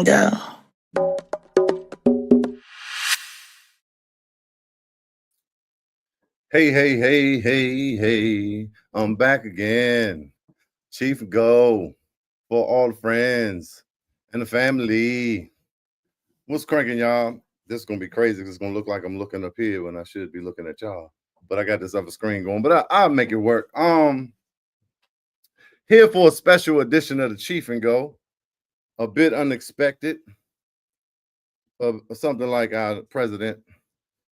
and Go. Hey. I'm back again. Cheef and Go for all the friends and the family. What's cranking, y'all? This is going to be crazy because it's going to look like I'm looking up here when I should be looking at y'all. But I got this other screen going, but I'll make it work. Here for a special edition of the Cheef and Go. A bit unexpected of something like our president.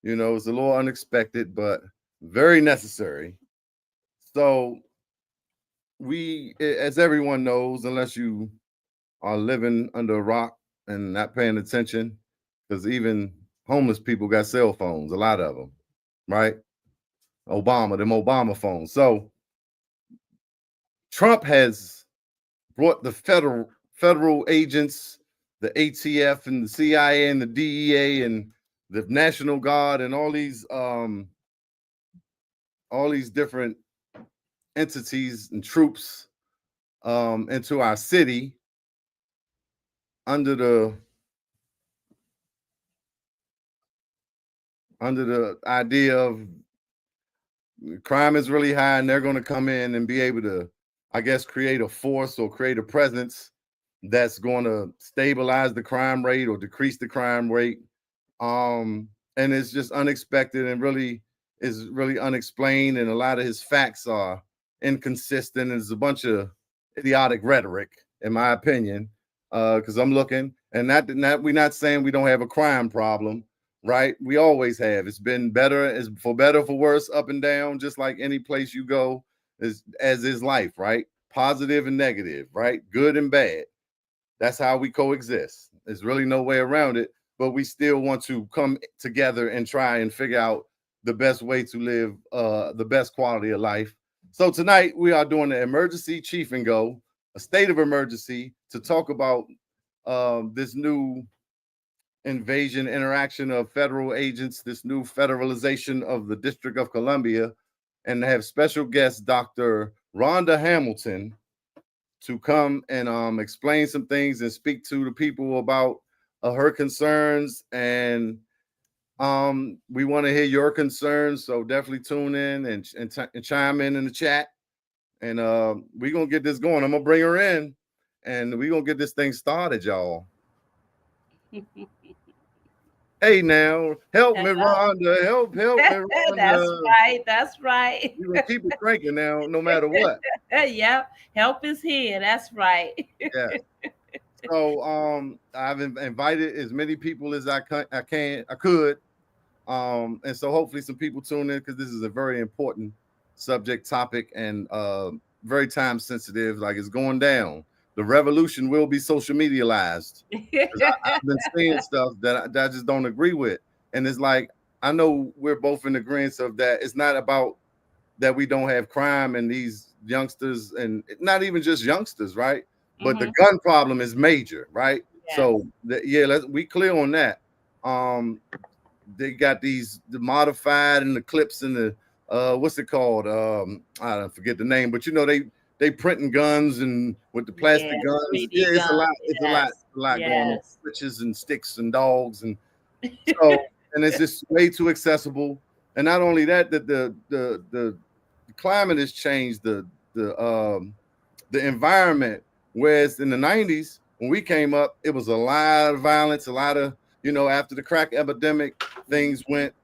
You know, it's a little unexpected, but very necessary. So we, as everyone knows, unless you are living under a rock and not paying attention, because even homeless people got cell phones, a lot of them, right? Them Obama phones. So Trump has brought the federal agents, the ATF and the CIA and the DEA and the National Guard and all these different entities and troops into our city under the idea of crime is really high and they're going to come in and be able to, I guess, create a force or create a presence that's going to stabilize the crime rate or decrease the crime rate. And it's just unexpected and really is really unexplained. And a lot of his facts are inconsistent. And there's a bunch of idiotic rhetoric, in my opinion, because I'm looking and we're not saying we don't have a crime problem. Right, we always have. It's been better, as for better, for worse, up and down, just like any place you go, as is life, right? Positive and negative, right? Good and bad. That's how we coexist. There's really no way around it, but we still want to come together and try and figure out the best way to live the best quality of life. So tonight we are doing an emergency Cheef and Go, a state of emergency, to talk about this new invasion interaction of federal agents, this new federalization of the District of Columbia, and have special guest Dr. Rhonda Hamilton to come and explain some things and speak to the people about her concerns. And we want to hear your concerns, so definitely tune in and chime in the chat. And we're going to get this going. I'm going to bring her in, and we're going to get this thing started, y'all. Hey now, help me, Rhonda. Help me, Rhonda. That's right. You gonna keep it cranking now, no matter what. Yep, help is here. That's right. Yeah. So I've invited as many people as I could. And so hopefully some people tune in because this is a very important subject topic and very time sensitive. Like, it's going down. The revolution will be social medialized. I've been seeing stuff that I just don't agree with. And it's like, I know we're both in agreement of that. It's not about that we don't have crime and these youngsters, and not even just youngsters, right? But the gun problem is major, right? Yes. So we clear on that. They got the modified and the clips and the what's it called? I don't forget the name, but you know they printing guns and with the plastic guns. Yeah, it's a lot. It's a lot going on. Switches and sticks and dogs and so and it's just way too accessible. And not only that, the climate has changed the environment. Whereas in the 90s, when we came up, it was a lot of violence, a lot of, after the crack epidemic, things went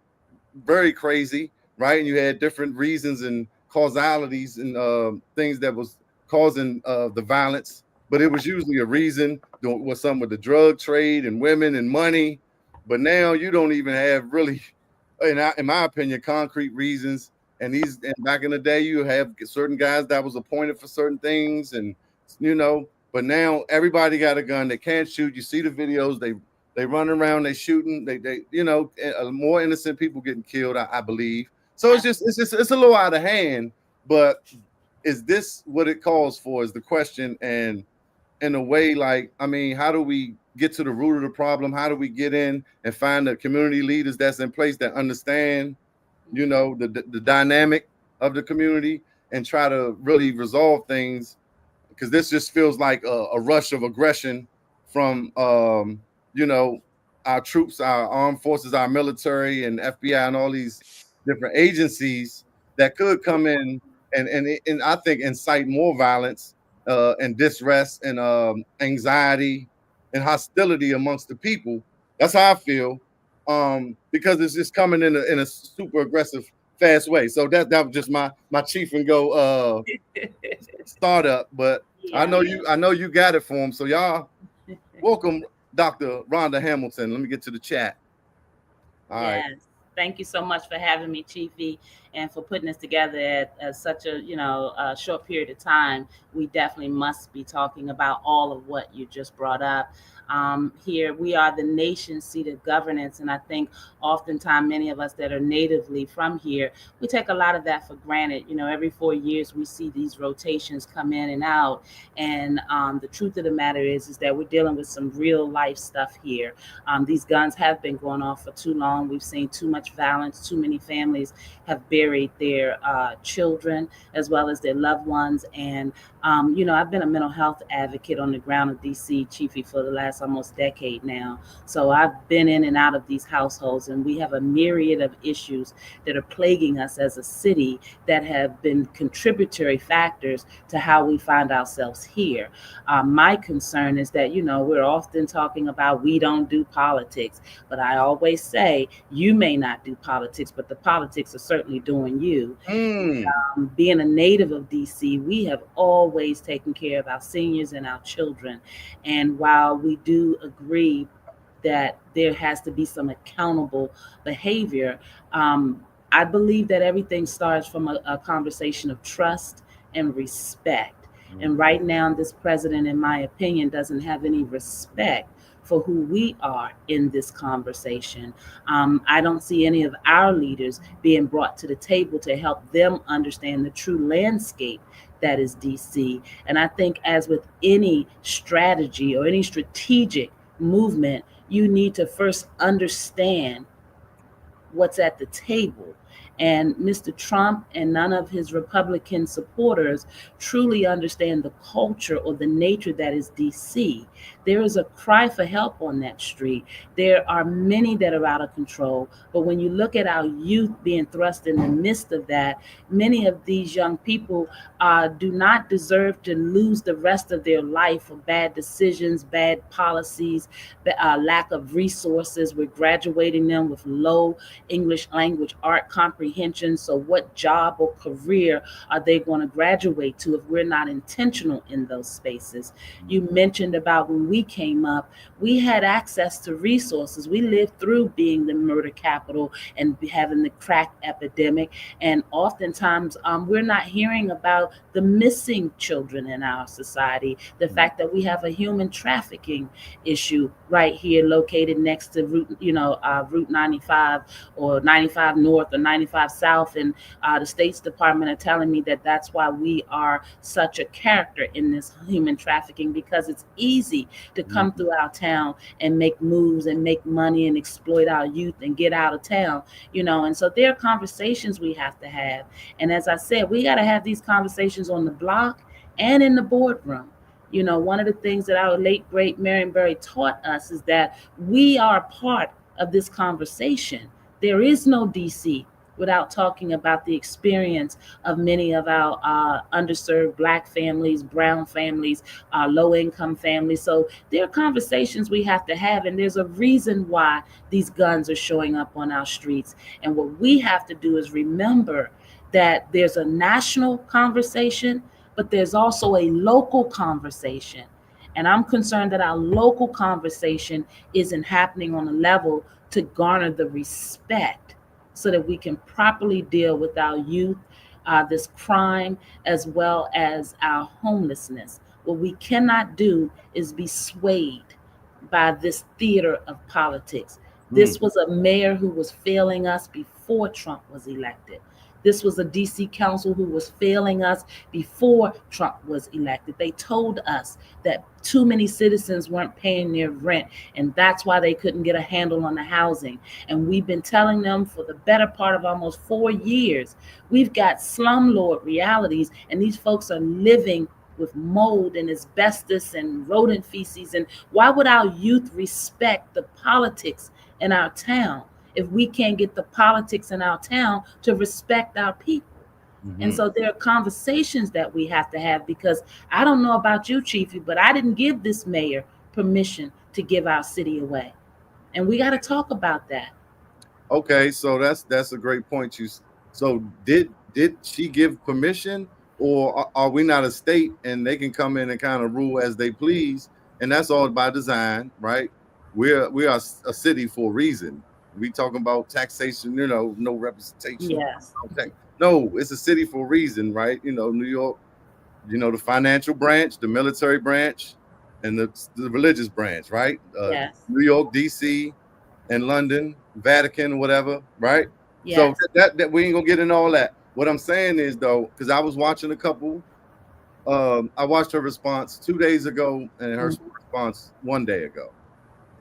very crazy, right? And you had different reasons and causalities and things that was causing the violence, but it was usually a reason was something with the drug trade and women and money. But now you don't even have really, in my opinion, concrete reasons. And back in the day, you have certain guys that was appointed for certain things, and but now everybody got a gun. They can't shoot. You see the videos. They run around. They shooting. They more innocent people getting killed. I believe. So it's a little out of hand. But is this what it calls for? Is the question. And in a way, like, I mean, how do we get to the root of the problem? How do we get in and find the community leaders that's in place that understand, the dynamic of the community and try to really resolve things? Because this just feels like a rush of aggression from you know, our troops, our armed forces, our military, and FBI, and all these different agencies that could come in and I think incite more violence and distress and anxiety and hostility amongst the people. That's how I feel. Because it's just coming in a super aggressive, fast way. So that was just my Cheef and Go startup. But Yeah. I know you got it for them. So y'all welcome Dr. Rhonda Hamilton. Let me get to the chat. All right. Yes. Thank you so much for having me, Chiefy, and for putting this together at such a a short period of time. We definitely must be talking about all of what you just brought up. Here we are, the nation's seat of governance, and I think oftentimes many of us that are natively from here, we take a lot of that for granted. You know, every 4 years we see these rotations come in and out, and the truth of the matter is that we're dealing with some real life stuff here. These guns have been going off for too long. We've seen too much violence. Too many families have buried their children as well as their loved ones. And, I've been a mental health advocate on the ground of DC, Chiefy, for the last almost decade now. So I've been in and out of these households, and we have a myriad of issues that are plaguing us as a city that have been contributory factors to how we find ourselves here. My concern is that, we're often talking about we don't do politics, but I always say you may not do politics, but the politics are certainly doing you. Mm. Being a native of DC, we have always taken care of our seniors and our children. And while we do agree that there has to be some accountable behavior, I believe that everything starts from a conversation of trust and respect. And right now, this president, in my opinion, doesn't have any respect for who we are in this conversation. I don't see any of our leaders being brought to the table to help them understand the true landscape that is DC. And I think, as with any strategy or any strategic movement, you need to first understand what's at the table. And Mr. Trump and none of his Republican supporters truly understand the culture or the nature that is DC. There is a cry for help on that street. There are many that are out of control. But when you look at our youth being thrust in the midst of that, many of these young people do not deserve to lose the rest of their life for bad decisions, bad policies, lack of resources. We're graduating them with low English language art comprehension. So what job or career are they going to graduate to if we're not intentional in those spaces? You mentioned about when we came up, we had access to resources. We lived through being the murder capital and having the crack epidemic. And oftentimes we're not hearing about the missing children in our society, the fact that we have a human trafficking issue right here located next to Route 95 or 95 North or 95 South. And the State's Department are telling me that that's why we are such a character in this human trafficking, because it's easy to come through our town and make moves and make money and exploit our youth and get out of town, And so there are conversations we have to have. And as I said, we got to have these conversations on the block and in the boardroom. One of the things that our late great Marion Berry taught us is that we are part of this conversation. There is no DC without talking about the experience of many of our underserved Black families, brown families, low income families. So there are conversations we have to have, and there's a reason why these guns are showing up on our streets. And what we have to do is remember that there's a national conversation, but there's also a local conversation. And I'm concerned that our local conversation isn't happening on a level to garner the respect so that we can properly deal with our youth, this crime, as well as our homelessness. What we cannot do is be swayed by this theater of politics. This was a mayor who was failing us before Trump was elected. This was a DC council who was failing us before Trump was elected. They told us that too many citizens weren't paying their rent, and that's why they couldn't get a handle on the housing. And we've been telling them for the better part of almost 4 years, we've got slumlord realities, and these folks are living in the with mold and asbestos and rodent feces. And why would our youth respect the politics in our town if we can't get the politics in our town to respect our people? And Mhm. so there are conversations that we have to have, because I don't know about you, Chiefy, but I didn't give this mayor permission to give our city away. And we got to talk about that. Okay, so that's a great point. So did she give permission, or are we not a state and they can come in and kind of rule as they please? And that's all by design, right? We are a city for a reason. We talking about taxation, no representation. Yes. No, it's a city for a reason, right? New York, the financial branch, the military branch, and the religious branch, right? Yes. New York, DC, and London, Vatican, whatever, right? So Yes. that we ain't gonna get in all that. What I'm saying is though, because I was watching a couple, I watched her response 2 days ago and her Mhm. response 1 day ago,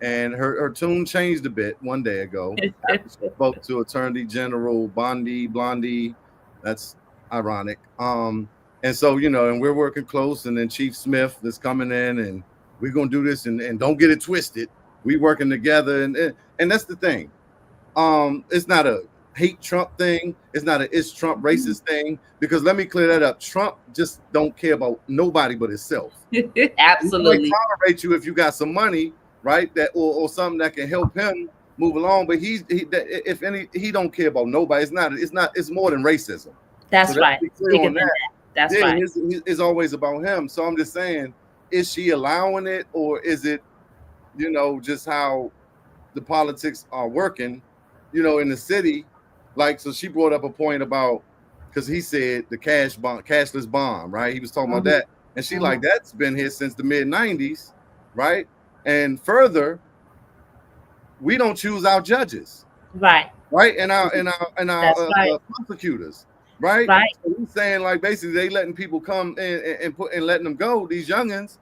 and her tune changed a bit 1 day ago after she spoke to Attorney General Blondie. That's ironic. And so and we're working close, and then Chief Smith is coming in, and we're gonna do this, and don't get it twisted. We working together, and that's the thing. It's not a hate Trump thing. It's not a it's Trump racist thing, because let me clear that up. Trump just don't care about nobody but himself. He might Absolutely. tolerate you if you got some money, right? That or something that can help him move along. But if any, he don't care about nobody. It's more than racism. So That's let's right. be It's clear bigger on than that. that. That's Yeah, right. it's always about him. So I'm just saying, is she allowing it, or is it, just how the politics are working, in the city? Like, so she brought up a point about, because he said the cashless bond, right? He was talking about Hmm. that, and she Hmm. like, that's been here since the mid 90s, right? And further, we don't choose our judges, Right. right? And our That's right. prosecutors, right? Right. So he's saying, like, basically they letting people come in and letting them go, these youngins,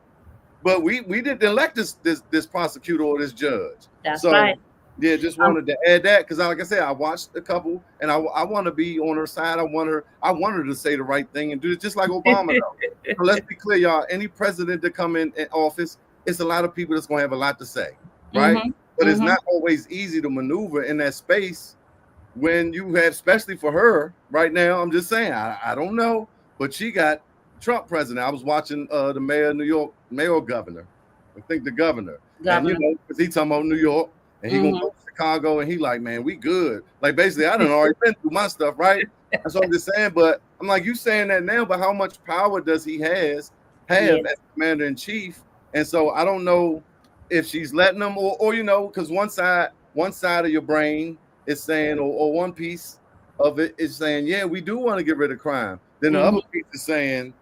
but we didn't elect this prosecutor or this judge. That's right. So yeah, just Um, wanted to add that, because like I said, I watched a couple, and I want to be on her side. I want her to say the right thing and do it just like Obama though. So let's be clear, y'all. Any president to come in office, it's a lot of people that's gonna have a lot to say, right? hmm. But it's Hmm. not always easy to maneuver in that space when you have, especially for her right now. I'm just saying, I don't know, but she got Trump president. I was watching the mayor of New York, mayor or governor, I think the governor, and Governor. because he talking about New York, and he gonna Hmm. go to Chicago, and he like, man, we good. Like, basically, I done already been through my stuff, right? That's what I'm just saying. But I'm like, you saying that now, but how much power does he have Yes. as commander in chief? And so I don't know if she's letting them, or because one side of your brain is saying, or one piece of it is saying, yeah, we do want to get rid of crime. Then the other Hmm. piece is saying,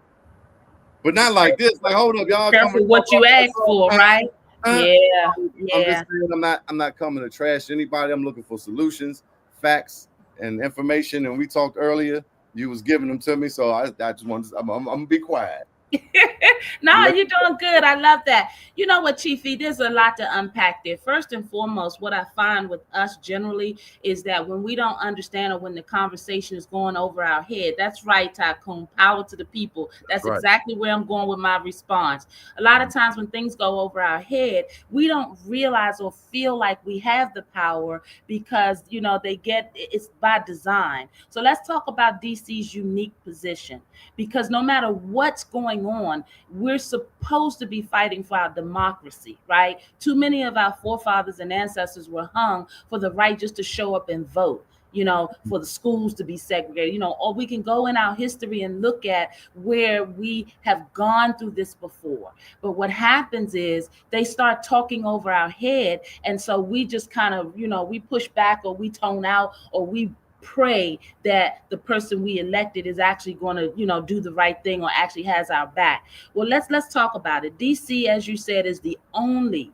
but not like this. Like, hold up, y'all coming Careful what you ask for, up. right? Yeah. I'm just Yeah. saying, I'm not coming to trash anybody. I'm looking for solutions, facts, and information. And we talked earlier. You was giving them to me, so I just wanted to, I'm gonna be quiet. No, Let- you're doing good. I love that. You know what, Chiefy? There's a lot to unpack there. First and foremost, what I find with us generally is that when we don't understand, or when the conversation is going over our head, that's right, Tycoon. Power to the people. That's right. exactly where I'm going with my response. A lot of times when things go over our head, we don't realize or feel like we have the power, because they get it's by design. So let's talk about DC's unique position, because no matter what's going on, we're supposed to be fighting for our democracy, right? Too many of our forefathers and ancestors were hung for the right just to show up and vote, for the schools to be segregated, or we can go in our history and look at where we have gone through this before. But what happens is they start talking over our head. And so we just kind of, we push back, or we tone out, or we pray that the person we elected is actually going to do the right thing, or actually has our back. Well, let's talk about it. DC, as you said, is the only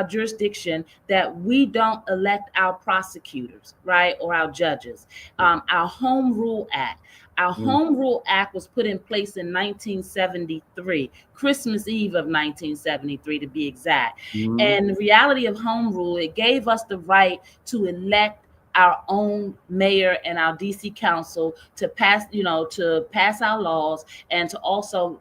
jurisdiction that we don't elect our prosecutors, right, or our judges. Our Home Rule Act. Our Mhm. Home Rule Act was put in place in 1973, Christmas Eve of 1973 to be exact. Mhm. And the reality of Home Rule, it gave us the right to elect our own mayor and our DC council to pass, to pass our laws and to also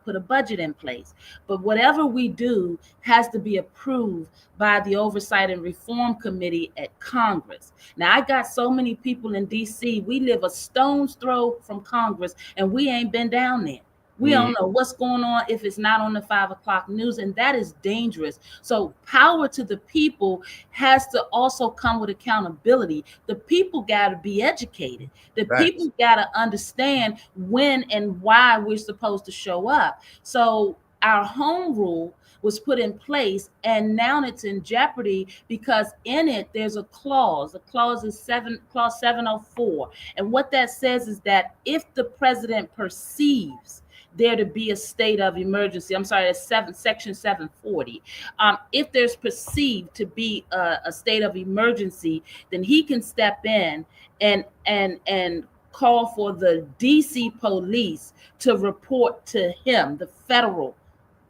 put a budget in place. But whatever we do has to be approved by the Oversight and Reform Committee at Congress. Now, I got so many people in DC. We live a stone's throw from Congress, and we ain't been down there. We Mm, don't know what's going on if it's not on the 5 o'clock news, and that is dangerous. So, power to the people has to also come with accountability. The people got to be educated. The facts. people got to understand when and why we're supposed to show up. So, our home rule was put in place, and now it's in jeopardy because in it there's a clause. The clause is clause 704, and what that says is that if the president perceives there to be a state of emergency. I'm sorry, that's section 740. If there's perceived to be a state of emergency, then he can step in and call for the DC police to report to him, the federal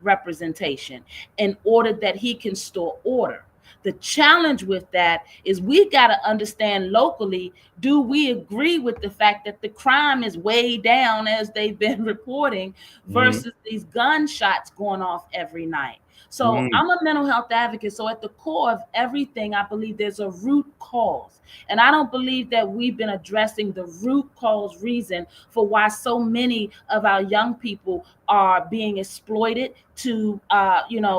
representation, in order that he can store order. The challenge with that is we got to understand locally, do we agree with the fact that the crime is way down as they've been reporting Mm, versus these gunshots going off every night? So mm, I'm a mental health advocate. So at the core of everything, I believe there's a root cause. And I don't believe that we've been addressing the root cause reason for why so many of our young people are being exploited to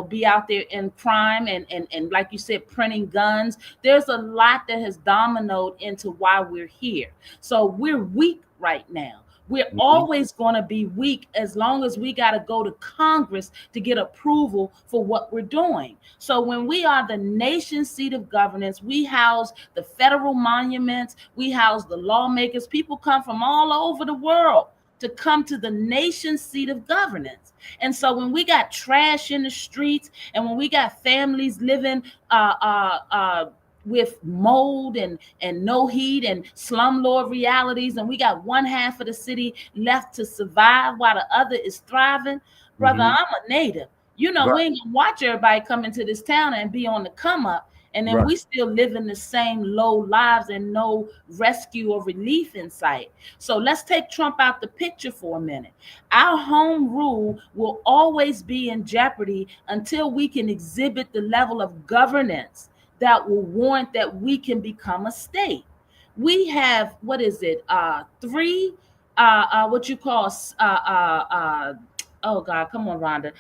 be out there in crime and like you said, printing guns. There's a lot that has dominoed into why we're here. So we're weak right now. We're mm, always going to be weak as long as we got to go to Congress to get approval for what we're doing. So when we are the nation's seat of governance, we house the federal monuments, we house the lawmakers. People come from all over the world to come to the nation's seat of governance. And so when we got trash in the streets and when we got families living with mold and no heat and slumlord realities, and we got one half of the city left to survive while the other is thriving, brother, mm-hmm. I'm a native. We Right, ain't gonna watch everybody come into this town and be on the come up, and then right. we still living the same low lives and no rescue or relief in sight. So let's take Trump out the picture for a minute. Our home rule will always be in jeopardy until we can exhibit the level of governance that will warrant that we can become a state. We have, what is it, three, what you call, oh God, come on, Rhonda,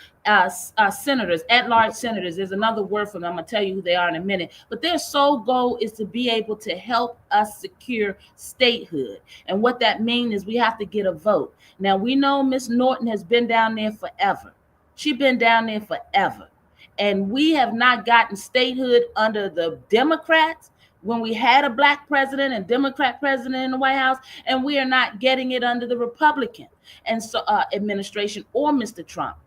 senators, at-large senators. There's another word for them. I'm gonna tell you who they are in a minute. But their sole goal is to be able to help us secure statehood. And what that means is we have to get a vote. Now we know Miss Norton has been down there forever. She's been down there forever. And we have not gotten statehood under the Democrats when we had a black president and Democrat president in the White House, and we are not getting it under the Republican and so administration or Mr. Trump.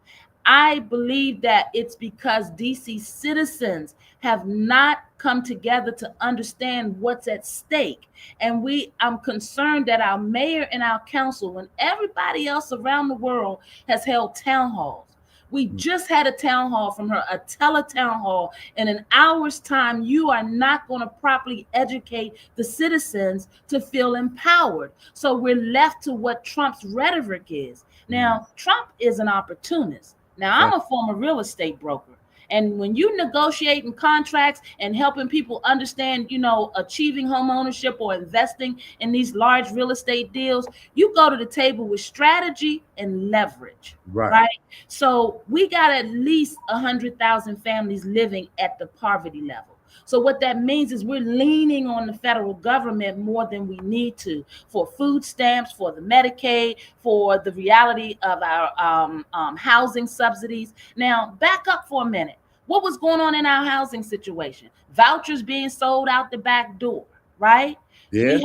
I believe that it's because DC citizens have not come together to understand what's at stake. And I'm concerned that our mayor and our council and everybody else around the world has held town halls. We just had a town hall from her, a tele-town hall. In an hour's time, you are not going to properly educate the citizens to feel empowered. So we're left to what Trump's rhetoric is. Mm, Now, Trump is an opportunist. Now, I'm fact, a former real estate broker. And when you negotiating contracts and helping people understand, achieving home ownership or investing in these large real estate deals, you go to the table with strategy and leverage, right. right? So we got at least 100,000 families living at the poverty level. So what that means is we're leaning on the federal government more than we need to for food stamps, for the Medicaid, for the reality of our housing subsidies. Now, back up for a minute. What was going on in our housing situation? Vouchers being sold out the back door, right? Yeah.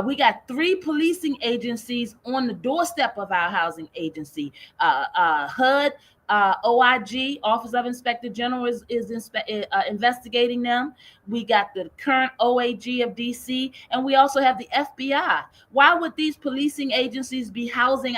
We got three policing agencies on the doorstep of our housing agency. HUD, OIG, Office of Inspector General, is investigating them. We got the current OAG of DC, and we also have the FBI. Why would these policing agencies be housing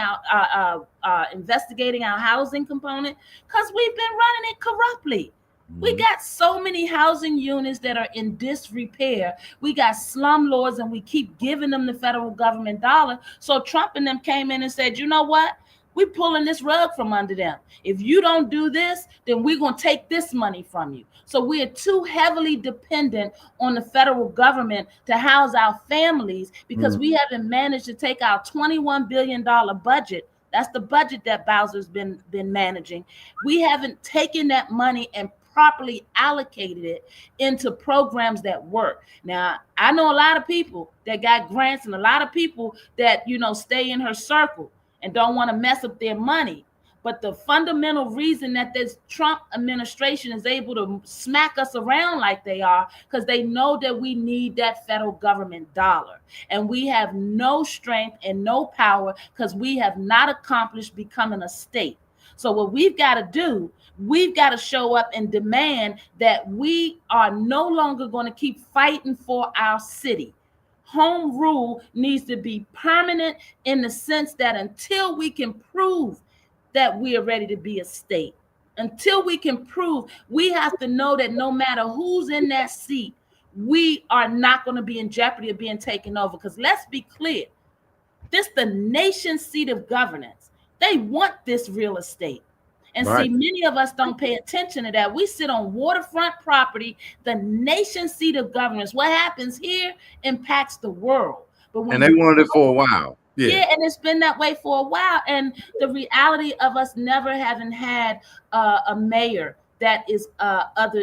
investigating our housing component? Because we've been running it corruptly. We got so many housing units that are in disrepair. We got slumlords, and we keep giving them the federal government dollar. So Trump and them came in and said, you know what? We're pulling this rug from under them. If you don't do this, then we're going to take this money from you. So we are too heavily dependent on the federal government to house our families, because we haven't managed to take our $21 billion budget. That's the budget that Bowser's been managing. We haven't taken that money and properly allocated it into programs that work. Now, I know a lot of people that got grants, and a lot of people that, stay in her circle and don't want to mess up their money. But the fundamental reason that this Trump administration is able to smack us around like they are, because they know that we need that federal government dollar. And we have no strength and no power, because we have not accomplished becoming a state. So what we've got to do, we've got to show up and demand that we are no longer going to keep fighting for our city. Home rule needs to be permanent, in the sense that until we can prove that we are ready to be a state, until we can prove, we have to know that no matter who's in that seat, we are not going to be in jeopardy of being taken over. Because let's be clear, this the nation's seat of governance. They want this real estate. And see, many of us don't pay attention to that. We sit on waterfront property, the nation's seat of governance. What happens here impacts the world. But when they wanted it for a while. Yeah, and it's been that way for a while. And the reality of us never having had a mayor that is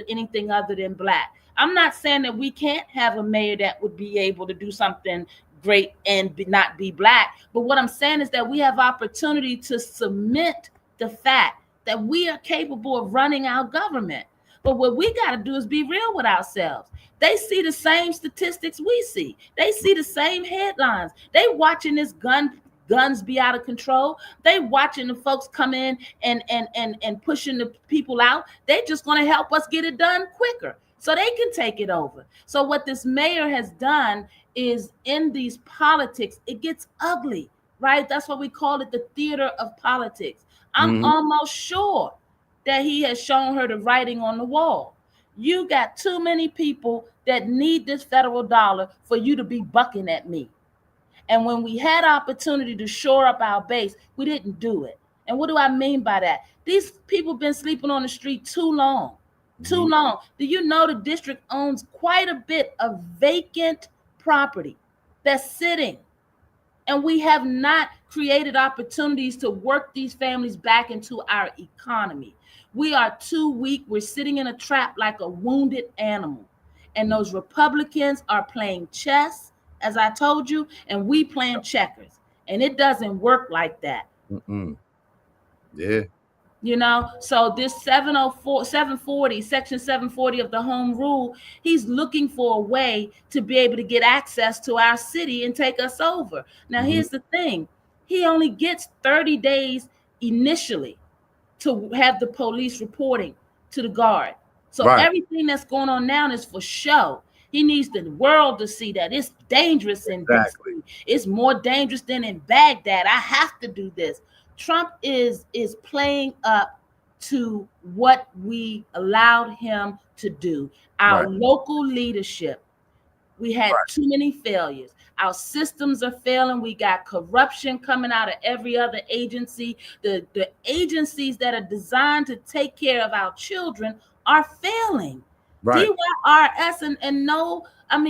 anything other than Black. I'm not saying that we can't have a mayor that would be able to do something great and not be Black. But what I'm saying is that we have opportunity to cement the fact that we are capable of running our government. But what we got to do is be real with ourselves. They see the same statistics we see. They see the same headlines. They watching this guns be out of control. They watching the folks come in and pushing the people out. They just going to help us get it done quicker so they can take it over. So what this mayor has done is, in these politics, it gets ugly, right? That's what we call it, the theater of politics. I'm almost sure that he has shown her the writing on the wall. You got too many people that need this federal dollar for you to be bucking at me. And when we had opportunity to shore up our base, we didn't do it. And what do I mean by that? These people been sleeping on the street too long. Too long. Do you know the district owns quite a bit of vacant property that's sitting? And we have not created opportunities to work these families back into our economy. We are too weak. We're sitting in a trap like a wounded animal. And those Republicans are playing chess, as I told you, and we playing checkers. And it doesn't work like that. Yeah. So this 740, section 740 of the home rule, he's looking for a way to be able to get access to our city and take us over. Now, here's the thing. He only gets 30 days initially to have the police reporting to the guard. So everything that's going on now is for show. He needs the world to see that it's dangerous in DC. It's more dangerous than in Baghdad. I have to do this. Trump is playing up to what we allowed him to do. Our local leadership, we had too many failures. Our systems are failing. We got corruption coming out of every other agency. The agencies that are designed to take care of our children are failing. DYRS and no,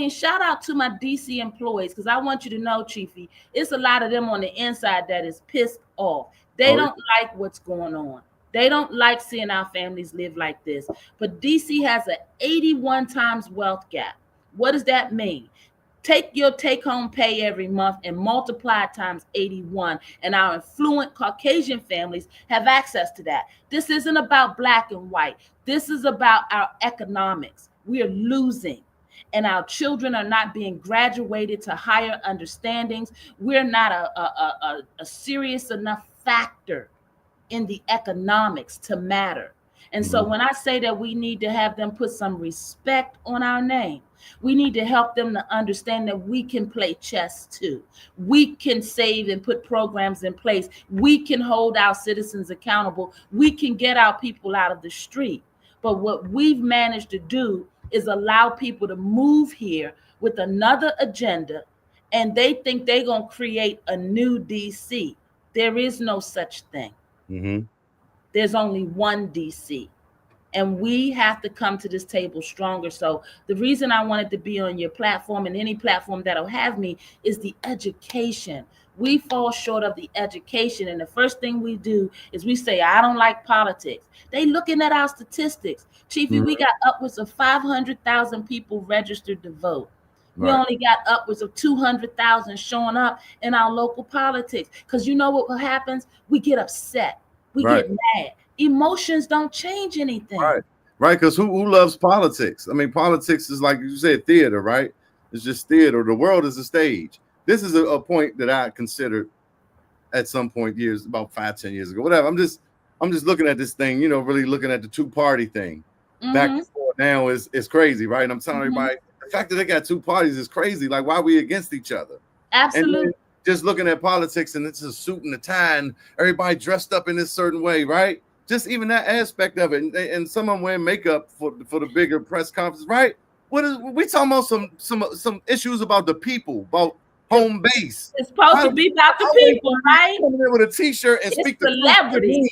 shout out to my DC employees, because I want you to know, Chiefy, it's a lot of them on the inside that is pissed off. They don't like what's going on. They don't like seeing our families live like this. But DC has an 81 times wealth gap. What does that mean? Take your take-home pay every month and multiply it times 81. And our affluent Caucasian families have access to that. This isn't about Black and white. This is about our economics. We are losing. And our children are not being graduated to higher understandings. We're not a serious enough factor in the economics to matter. And so when I say that we need to have them put some respect on our name, we need to help them to understand that we can play chess too. We can save and put programs in place. We can hold our citizens accountable. We can get our people out of the street. But what we've managed to do is allow people to move here with another agenda, and they think they're going to create a new DC. There is no such thing. Mm-hmm. There's only one DC. And we have to come to this table stronger. So the reason I wanted to be on your platform and any platform that'll have me is the education. We fall short of the education, and the first thing we do is we say, I don't like politics. They looking at our statistics. Chiefy, Mm-hmm. we got upwards of 500,000 people registered to vote. We Right. only got upwards of 200,000 showing up in our local politics. Because you know what happens? We get upset. We Right. get mad. Emotions don't change anything. Right. Right. Because who loves politics? I mean, politics is like you said, theater, right? It's just theater. The world is a stage. This is a point that I considered at some point years, about 5-10 years ago, whatever. I'm just looking at this thing, really looking at the two-party thing. Back Mm-hmm. and forth now is crazy, right? And I'm telling Mm-hmm. everybody the fact that they got two parties is crazy. Like, why are we against each other? And Absolutely. then just looking at politics and it's a suit and a tie and everybody dressed up in this certain way, right? Just even that aspect of it, and some of them wearing makeup for the bigger press conference, right? What is we talking about? Some issues about the people, about home base. It's supposed How to be about the many people, right? come in with a t-shirt and It's speak the truth to celebrities. me?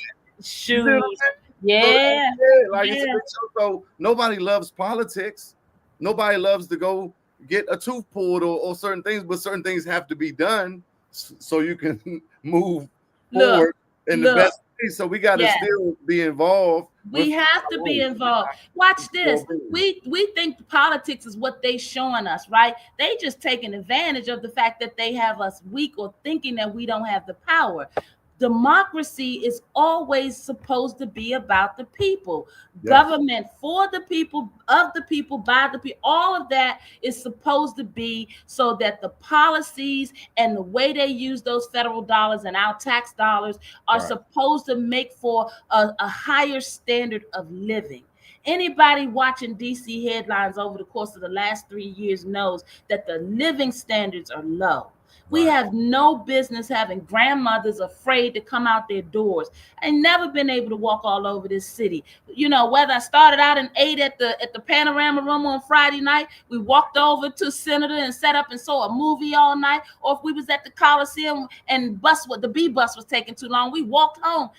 You know what I'm Shoes. saying? So, Yeah. like Yeah. it's a big show. So nobody loves politics. Nobody loves to go get a tooth pulled or certain things, but certain things have to be done so you can move forward in the best way. So we got to Yes. still be involved. We have to be involved. Watch this. We think politics is what they showing us, right? They just taking advantage of the fact that they have us weak or thinking that we don't have the power. Democracy is always supposed to be about the people. Yes. Government for the people, of the people, by the people. All of that is supposed to be so that the policies and the way they use those federal dollars and our tax dollars are Right. supposed to make for a higher standard of living. Anybody watching DC headlines over the course of the last 3 years knows that the living standards are low. We Right. have no business having grandmothers afraid to come out their doors. I never been able to walk all over this city. Whether I started out and ate at the Panorama Room on Friday night, we walked over to Senator and sat up and saw a movie all night, or if we was at the Coliseum and the B bus was taking too long, we walked home.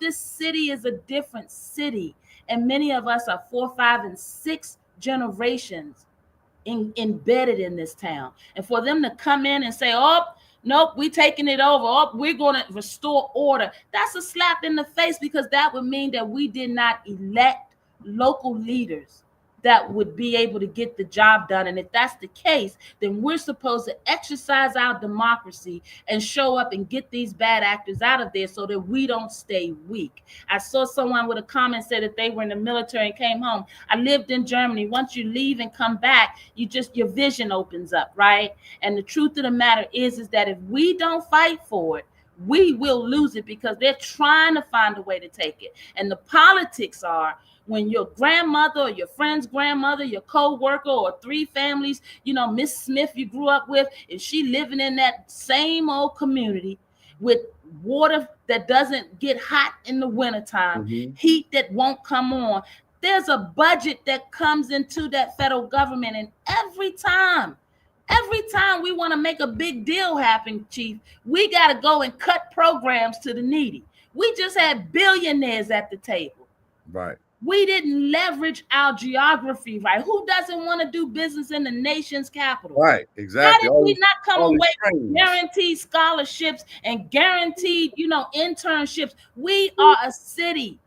This city is a different city, and many of us are 4, 5, and 6 generations embedded in this town. And for them to come in and say, oh, nope, we taking it over. Oh, we're going to restore order. That's a slap in the face, because that would mean that we did not elect local leaders that would be able to get the job done. And if that's the case, then we're supposed to exercise our democracy and show up and get these bad actors out of there so that we don't stay weak. I saw someone with a comment said that they were in the military and came home. I lived in Germany. Once you leave and come back, your vision opens up, right? And the truth of the matter is that if we don't fight for it, we will lose it, because they're trying to find a way to take it. And the politics are, when your grandmother or your friend's grandmother, your co-worker, or 3 families, Miss Smith you grew up with, and she living in that same old community with water that doesn't get hot in the wintertime, heat that won't come on. There's a budget that comes into that federal government, and every time we want to make a big deal happen, Chief, we got to go and cut programs to the needy. We just had billionaires at the table. Right. We didn't leverage our geography right. Who doesn't want to do business in the nation's capital? Right, exactly. How did we not come away with trains. guaranteed scholarships and guaranteed, internships? We are a city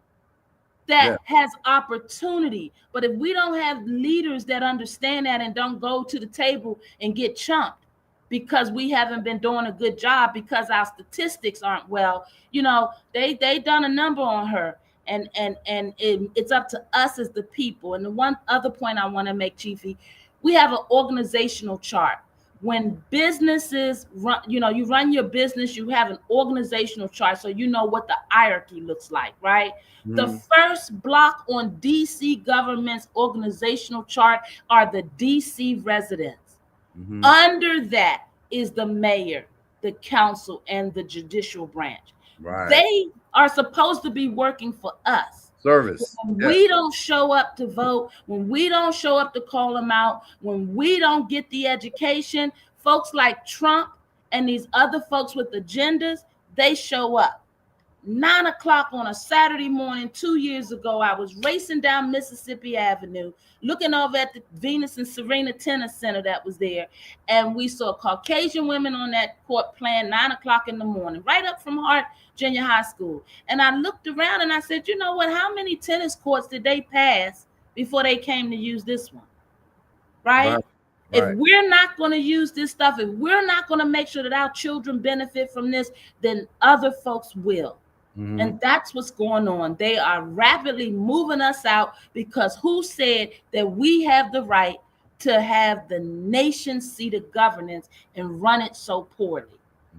that has opportunity. But if we don't have leaders that understand that and don't go to the table and get chumped because we haven't been doing a good job, because our statistics aren't well, they done a number on her. And it's up to us as the people. And the one other point I want to make, Chiefy, we have an organizational chart. When businesses run, you run your business, you have an organizational chart, so you know what the hierarchy looks like, right? The first block on DC government's organizational chart are the DC residents. Under that is the mayor, the council, and the judicial branch. Right. They are supposed to be working for us. Service. When Yes. we don't show up to vote, when we don't show up to call them out, when we don't get the education, folks like Trump and these other folks with agendas, they show up. 9 o'clock on a Saturday morning 2 years ago, I was racing down Mississippi Avenue, looking over at the Venus and Serena Tennis Center that was there. And we saw Caucasian women on that court playing 9 o'clock in the morning, right up from Hart Junior High School. And I looked around and I said, you know what? How many tennis courts did they pass before they came to use this one? Right? If Right. we're not going to use this stuff, if we're not going to make sure that our children benefit from this, then other folks will. Mm-hmm. And that's what's going on. They are rapidly moving us out because who said that we have the right to have the nation's seat of governance and run it so poorly?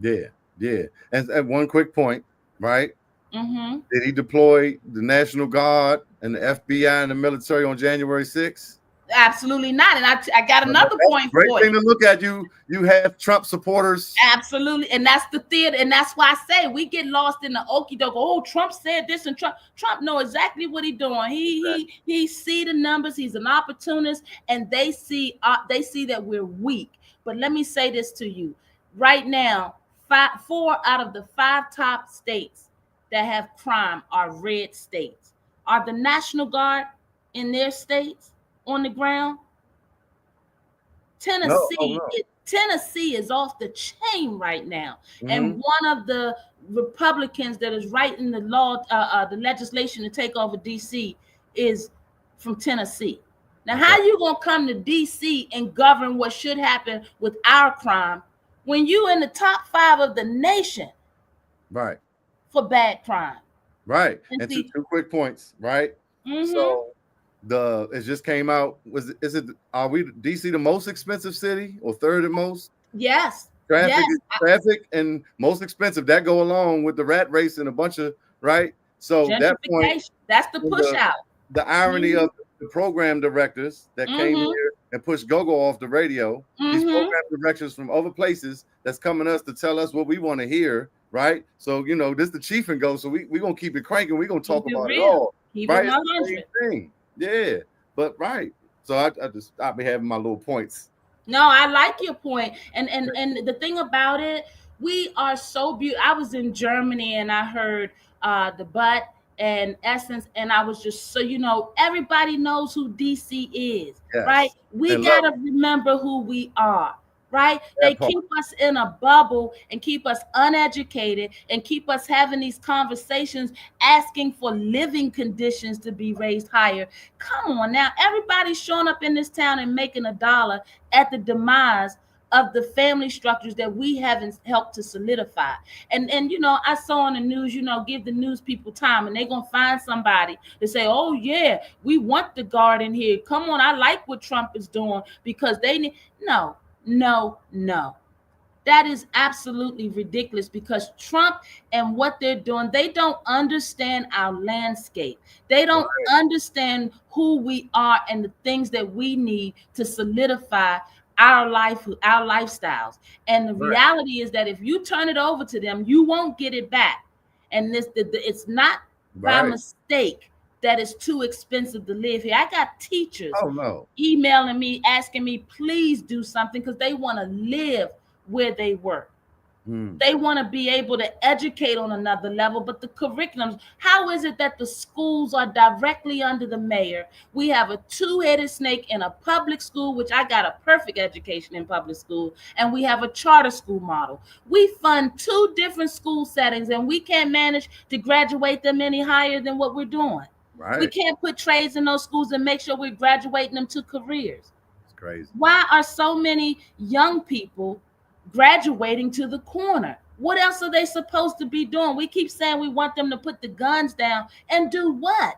Yeah. And one quick point, right? Mm-hmm. Did he deploy the National Guard and the FBI and the military on January 6th? Absolutely not. And I got another point great for thing you. to look at. You have Trump supporters. Absolutely. And that's the theater. And that's why I say we get lost in the okie doke. Oh, Trump said this, and Trump know exactly what he's doing. He see the numbers. He's an opportunist, and they see that we're weak. But let me say this to you. Right now, 4 out of the 5 top states that have crime are red states. Are the National Guard in their states on the ground? Tennessee, No. Tennessee is off the chain right now, Mm-hmm. and one of the Republicans that is writing the law, the legislation to take over DC, is from Tennessee. Now, Okay. how you gonna come to DC and govern what should happen with our crime when you in the top 5 of the nation, right, for bad crime? Right, and two quick points, right? Mm-hmm. So it just came out. Are we DC the most expensive city or third at most? Yes. Traffic and most expensive. That go along with the rat race and a bunch of right. So that point, that's the push out. The irony of the program directors that came here and pushed Go-Go off the radio. These program directors from other places that's coming us to tell us what we want to hear, right? So this is the Cheef and Go. So we gonna keep it cranking. We gonna talk about it all. Keep right? It 100. Thing. Yeah, but right. So I'll be having my little points. No, I like your point. And the thing about it, we are so beautiful. I was in Germany and I heard the Butt and Essence, and I was just everybody knows who DC is, yes. Right? We gotta remember who we are. Right? They keep us in a bubble and keep us uneducated and keep us having these conversations asking for living conditions to be raised higher. Come on now. Everybody's showing up in this town and making $1 at the demise of the family structures that we haven't helped to solidify. And I saw on the news, give the news people time and they're going to find somebody to say, oh yeah, we want the guard in here. Come on. I like what Trump is doing because they need, no. That is absolutely ridiculous because Trump and what they're doing, they don't understand our landscape. They don't understand who we are and the things that we need to solidify our life, our lifestyles. And the reality is that if you turn it over to them, you won't get it back. And it's not by mistake that it's too expensive to live here. I got teachers emailing me, asking me, please do something because they want to live where they work. They want to be able to educate on another level, but the curriculums, how is it that the schools are directly under the mayor? We have a two-headed snake in a public school, which I got a perfect education in public school, and we have a charter school model. We fund 2 different school settings, and we can't manage to graduate them any higher than what we're doing. Right. We can't put trades in those schools and make sure we're graduating them to careers. It's crazy. Why are so many young people graduating to the corner? What else are they supposed to be doing? We keep saying we want them to put the guns down and do what?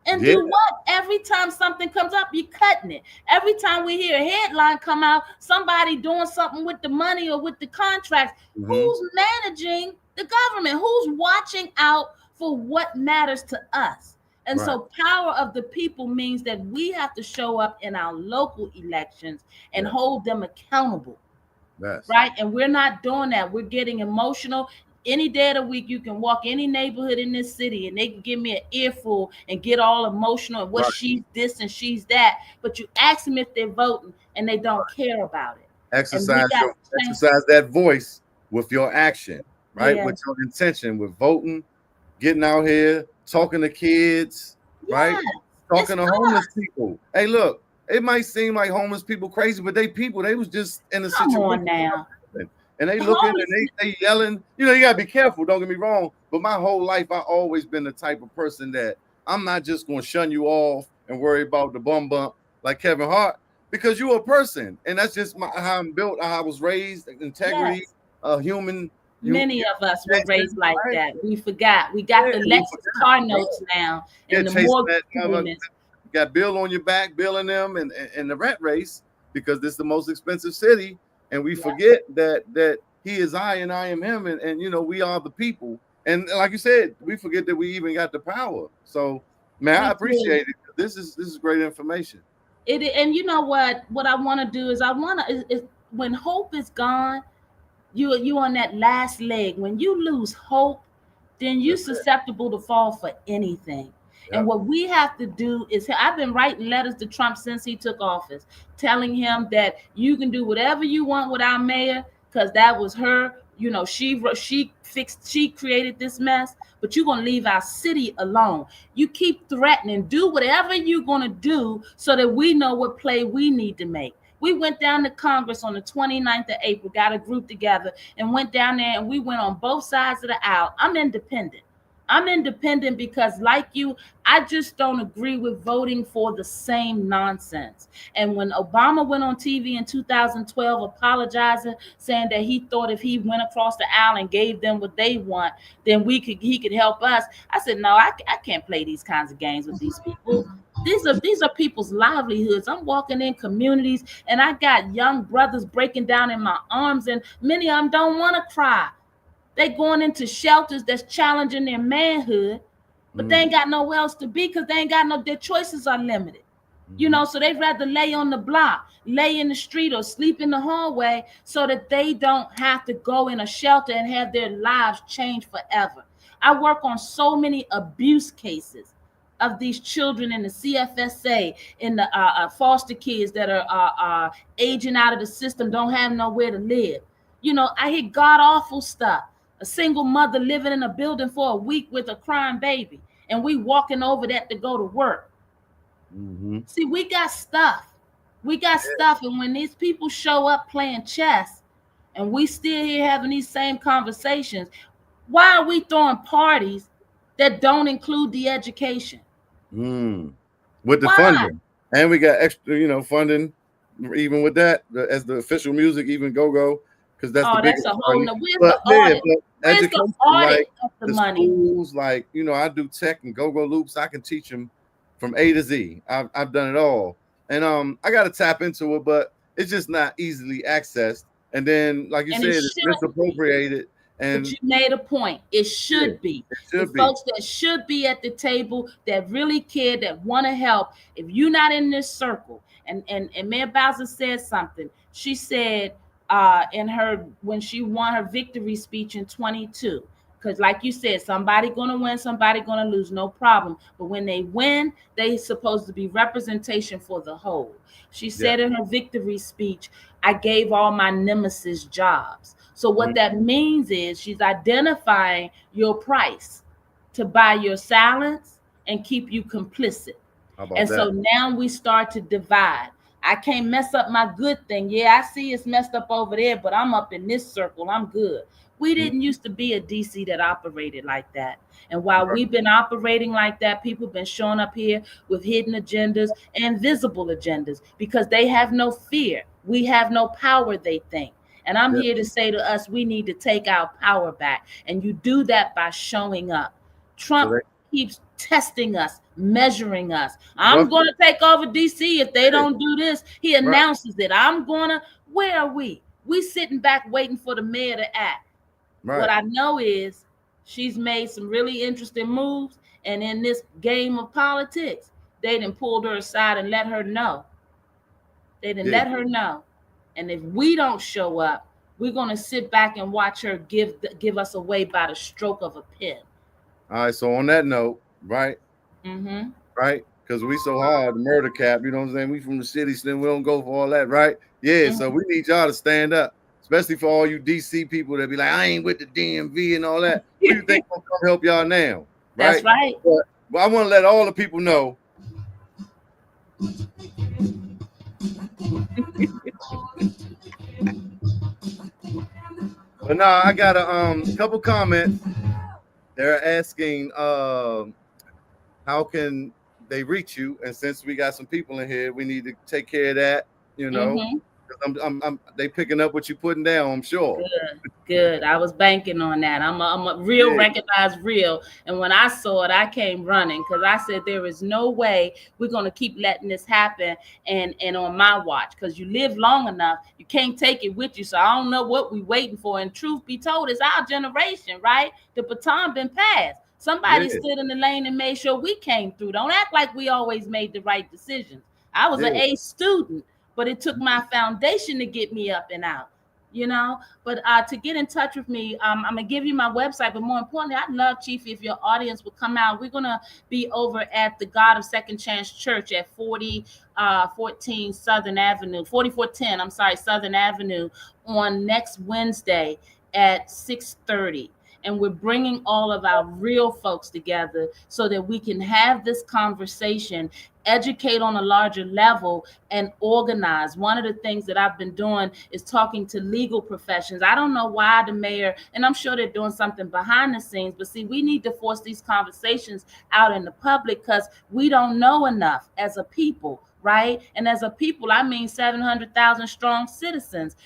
Do what? Every time something comes up, you're cutting it. Every time we hear a headline come out, somebody doing something with the money or with the contracts. Who's managing the government? Who's watching out for what matters to us? And so power of the people means that we have to show up in our local elections and hold them accountable. Right? And we're not doing that. We're getting emotional. any day of the week, you can walk any neighborhood in this city and they can give me an earful and get all emotional and what Right. she's this and she's that. But you ask them if they're voting and they don't care about it. And we Exercise got your to change. exercise that voice with your action, right? Yeah. With your intention, with voting, getting out here, talking to kids, right? Yes. It's Talking to homeless people. Hey, look, it might seem like homeless people crazy, but they people, they was just in a come situation on now. and they looking and Homeless. they yelling. You know, you gotta be careful, don't get me wrong. But my whole life, I always been the type of person that I'm not just gonna shun you off and worry about the bum bump like Kevin Hart, because you're a person. And that's just how I'm built, how I was raised, integrity, Yes. human, you Many of us were raised like right? that. We forgot. We got Yeah, the we Lexus forgot, car bro. notes now Yeah, and the chasing mortgage that payments. got bill on your back, billing them and the rent race because this is the most expensive city. And we Yeah, forget that he is I and I am him, and you know, we are the people. And like you said, we forget that we even got the power. So man, I we do. appreciate it. This is great information. It and you know what? What I want to do is I want to is when hope is gone, you on that last leg. When you lose hope, then you That's it. susceptible to fall for anything. And Yep. what we have to do is, I've been writing letters to Trump since he took office, telling him that you can do whatever you want with our mayor, because that was her. You know, she created this mess, but you're gonna leave our city alone. You keep threatening, do whatever you're gonna do so that we know what play we need to make. We went down to Congress on the 29th of April, got a group together and went down there and we went on both sides of the aisle. I'm independent. I'm independent because, like you, I just don't agree with voting for the same nonsense. And when Obama went on TV in 2012 apologizing, saying that he thought if he went across the aisle and gave them what they want, then he could help us. I said, no, I can't play these kinds of games with these people. These are people's livelihoods. I'm walking in communities and I got young brothers breaking down in my arms, and many of them don't want to cry. They going into shelters that's challenging their manhood, but they Mm. ain't got nowhere else to be because they ain't got no, their choices are limited. You Mm-hmm. know, so they'd rather lay on the block, lay in the street, or sleep in the hallway so that they don't have to go in a shelter and have their lives changed forever. I work on so many abuse cases of these children in the CFSA, in the foster kids that are aging out of the system, don't have nowhere to live. You know, I hear god awful stuff. A single mother living in a building for a week with a crying baby, and we walking over that to go to work. Mm-hmm. See, we got stuff. We got stuff. And when these people show up playing chess and we still here having these same conversations, why are we throwing parties that don't include the education? Mm. With the Why? funding, and we got extra, funding, even with that, as the official music, even go, because that's the Oh, that's biggest a whole money. no. Where's But the yeah, audit? but Where's the education, like audit of the the money? schools, like I do tech and go loops. I can teach them from A to Z. I've done it all, and I got to tap into it, but it's just not easily accessed. And then, like you And it said, it's shouldn't be. misappropriated, But and you made a point. It yeah, should be. it The should be. folks that should be at the table that really care, that want to help. If you're not in this circle, and Mayor Bowser said something. She said in her when she won her victory speech in 22. Because like you said, somebody gonna win, somebody gonna lose, no problem. But when they win, they supposed to be representation for the whole. She Yeah. said in her victory speech, I gave all my nemesis jobs. So what Mm. that means is she's identifying your price to buy your silence and keep you complicit. How about And that? so now we start to divide. I can't mess up my good thing. Yeah, I see it's messed up over there, but I'm up in this circle. I'm good. We Mm. didn't used to be a DC that operated like that. And while Right. we've been operating like that, people have been showing up here with hidden agendas and visible agendas because they have no fear. We have no power, they think. And I'm Yeah. here to say to us, we need to take our power back. And you do that by showing up. So Trump they keeps testing us, measuring us. I'm rough. going to take over DC if they Yeah. don't do this. He Right. announces it. I'm going to. Where are we? We sitting back waiting for the mayor to act. What Right. I know is she's made some really interesting moves. And in this game of politics, they done pulled her aside and let her know. They done Yeah. let her know. And if we don't show up, we're going to sit back and watch her give us away by the stroke of a pen. All right. So on that note, right, Mm-hmm. right, because we so hard, the murder cap. You know what I'm saying? We from the city, so we don't go for all that, right? Yeah. So Mm-hmm. we need y'all to stand up, especially for all you DC people that be like, I ain't with the DMV and all that. Who you think gonna come help y'all now, That's right? right. But I want to let all the people know. But no, I got a couple comments. They're asking how can they reach you? And since we got some people in here, we need to take care of that, you know. Mm-hmm. 'Cause they picking up what you putting down, I'm sure. Good, good. I was banking on that. I'm a real Yeah, recognized real. And when I saw it, I came running because I said there is no way we're gonna keep letting this happen and on my watch. Because you live long enough, you can't take it with you. So I don't know what we waiting for. And truth be told, it's our generation, right? The baton been passed. Somebody yeah, stood in the lane and made sure we came through. Don't act like we always made the right decisions. I was an yeah. A student, but it took my foundation to get me up and out. You know, but to get in touch with me, I'm gonna give you my website. But more importantly, I'd love, Chief, if your audience would come out. We're gonna be over at the God of Second Chance Church at 4014 Southern Avenue, 4410. I'm sorry, Southern Avenue, on next Wednesday at 6:30. And we're bringing all of our real folks together so that we can have this conversation, educate on a larger level, and organize. One of the things that I've been doing is talking to legal professions. I don't know why the mayor, and I'm sure they're doing something behind the scenes, but see, we need to force these conversations out in the public because we don't know enough as a people. Right. And as a people, I mean 700,000 strong citizens.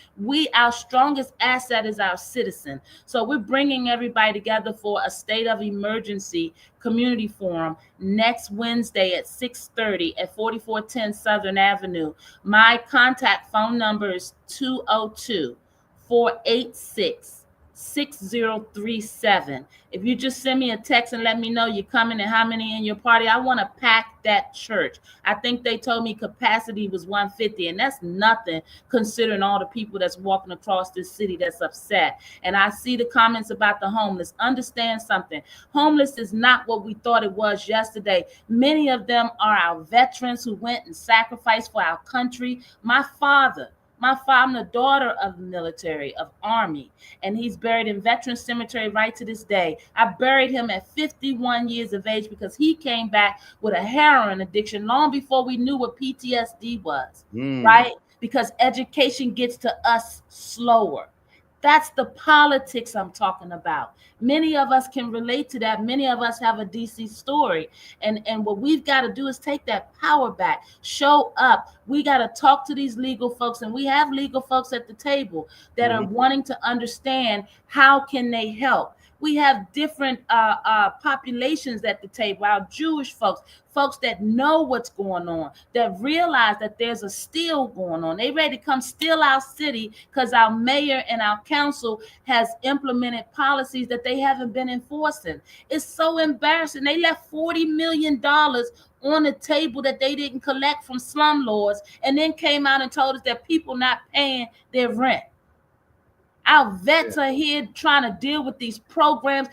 Our strongest asset is our citizen. So we're bringing everybody together for a state of emergency community forum next Wednesday at 6:30 at 4410 Southern Avenue. My contact phone number is 202-486-6037. If you just send me a text and let me know you're coming and how many in your party, I want to pack that church. I think they told me capacity was 150, and that's nothing considering all the people that's walking across this city that's upset. And I see the comments about the homeless. Understand something. Homeless is not what we thought it was yesterday. Many of them are our veterans who went and sacrificed for our country. I'm the daughter of the military, of Army, and he's buried in Veterans Cemetery right to this day. I buried him at 51 years of age because he came back with a heroin addiction long before we knew what PTSD was, Mm, right? Because education gets to us slower. That's the politics I'm talking about. Many of us can relate to that. Many of us have a DC story. And what we've got to do is take that power back, show up. We got to talk to these legal folks, and we have legal folks at the table that are mhm. wanting to understand how can they help. We have different populations at the table, our Jewish folks, folks that know what's going on, that realize that there's a steal going on. They ready to come steal our city because our mayor and our council has implemented policies that they haven't been enforcing. It's so embarrassing. They left $40 million on the table that they didn't collect from slumlords, and then came out and told us that people not paying their rent. Our Yeah, vets are here trying to deal with these programs,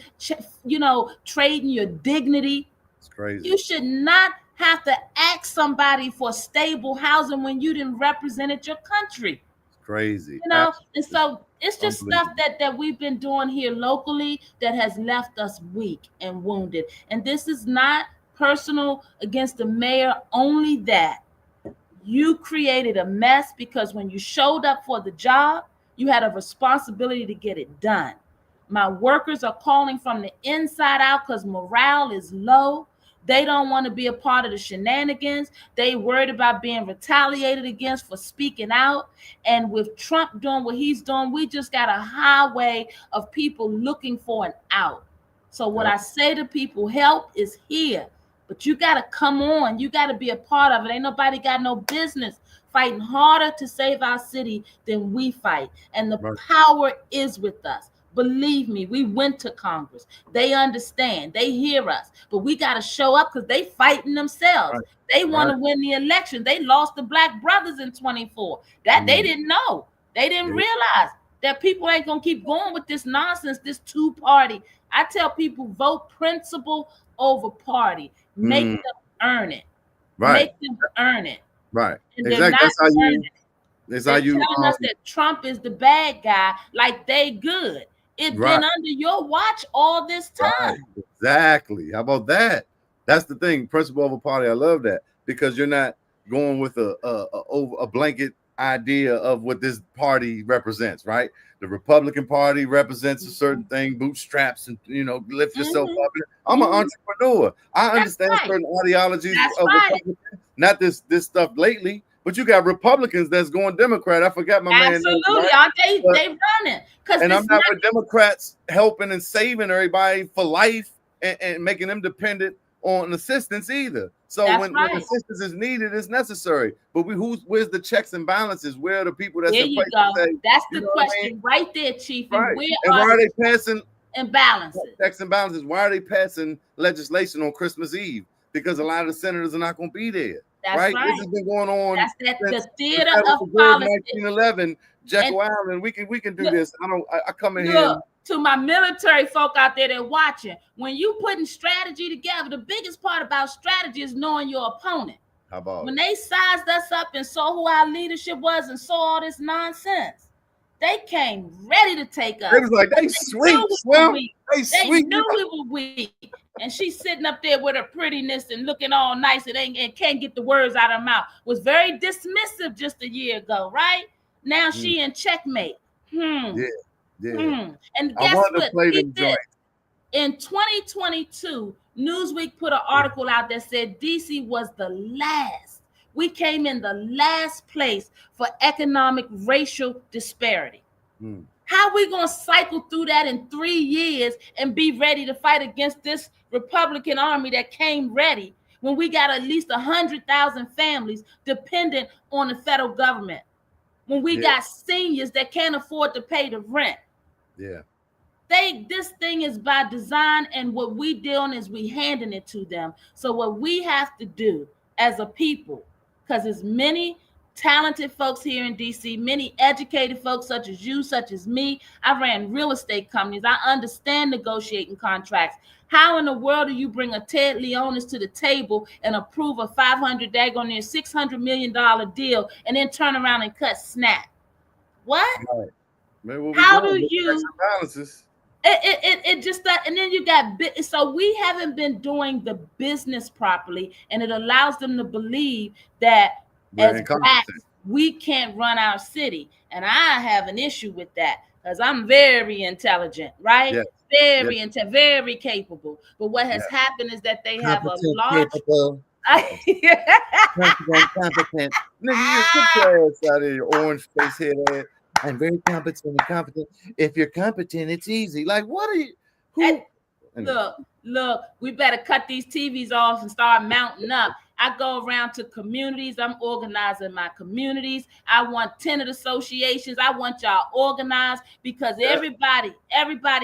trading your dignity. it's crazy. You should not have to ask somebody for stable housing when you didn't represented your country. It's crazy. And so it's just stuff Unbelievable. that we've been doing here locally that has left us weak and wounded. And this is not personal against the mayor, only that you created a mess because when you showed up for the job, you had a responsibility to get it done. My workers are calling from the inside out because morale is low. They don't want to be a part of the shenanigans. They worried about being retaliated against for speaking out. And with Trump doing what he's doing, we just got a highway of people looking for an out. So what Yep. I say to people, help is here. But you got to come on. You got to be a part of it. Ain't nobody got no business fighting harder to save our city than we fight. And the Right. power is with us. Believe me, we went to Congress. They understand. They hear us. But we got to show up because they fighting themselves. Right. They want Right. to win the election. They lost the Black brothers in 24. That they Mm. didn't know. They didn't Yeah. realize. that people ain't gonna keep going with this nonsense, this two-party. I tell people, vote principle over party. Make them earn it. Right. Make them earn it. Right. And they're Exactly. not earning it. That's They're how you telling us that Trump is the bad guy, like they good. It's right. been under your watch all this time. Right. Exactly. How about that? That's the thing. Principle over party. I love that, because you're not going with a blanket idea of what this party represents, right? The Republican Party represents a certain thing, bootstraps, and lift yourself up. I'm an entrepreneur. I understand certain ideologies of Republicans, not this stuff lately, but you got Republicans that's going Democrat. I forgot my man. Absolutely, aren't they? They running. And I'm not with Democrats helping and saving everybody for life and making them dependent on assistance either. So when assistance is needed, it's necessary. But where's the checks and balances? Where are the people that's there in you place? go. That's the question right there, Chief. Right. And why are they passing imbalances? Checks and balances. Why are they passing legislation on Christmas Eve? Because a lot of the senators are not going to be there. That's right? This has been going on. That's the theater the of politics. 1911. Jekyll Island. We can do this. I come in here. To my military folk out there that watching, when you putting strategy together, the biggest part about strategy is knowing your opponent. How about when they sized us up and saw who our leadership was and saw all this nonsense, they came ready to take us. It was like they sweet, They knew we were weak. And she's sitting up there with her prettiness and looking all nice and can't get the words out of her mouth. Was very dismissive just a year ago, right? Now she in checkmate. Yeah. And guess what? In 2022, Newsweek put an article out that said DC was the last. We came in the last place for economic racial disparity. How are we going to cycle through that in 3 years and be ready to fight against this Republican army that came ready when we got at least 100,000 families dependent on the federal government? When we got seniors that can't afford to pay the rent. This thing is by design, and what we doing is we handing it to them. So what we have to do as a people, because there's many talented folks here in DC, many educated folks such as you, such as me. I ran real estate companies. I understand negotiating contracts. How in the world do you bring a Ted Leonis to the table and approve a $600 million deal and then turn around and cut snap? What? Right. How do you balances? It just that, and then you got so we haven't been doing the business properly, and it allows them to believe that as blacks, we can't run our city. And I have an issue with that because I'm very intelligent, right? Very very capable. But what has happened is that they have a large competent. Nigga, you get your ass out of your orange face head. I'm very competent and confident. If you're competent, it's easy. Like, what are you? Look, we better cut these TVs off and start mounting up. I go around to communities. I'm organizing my communities. I want tenant associations. I want y'all organized because everybody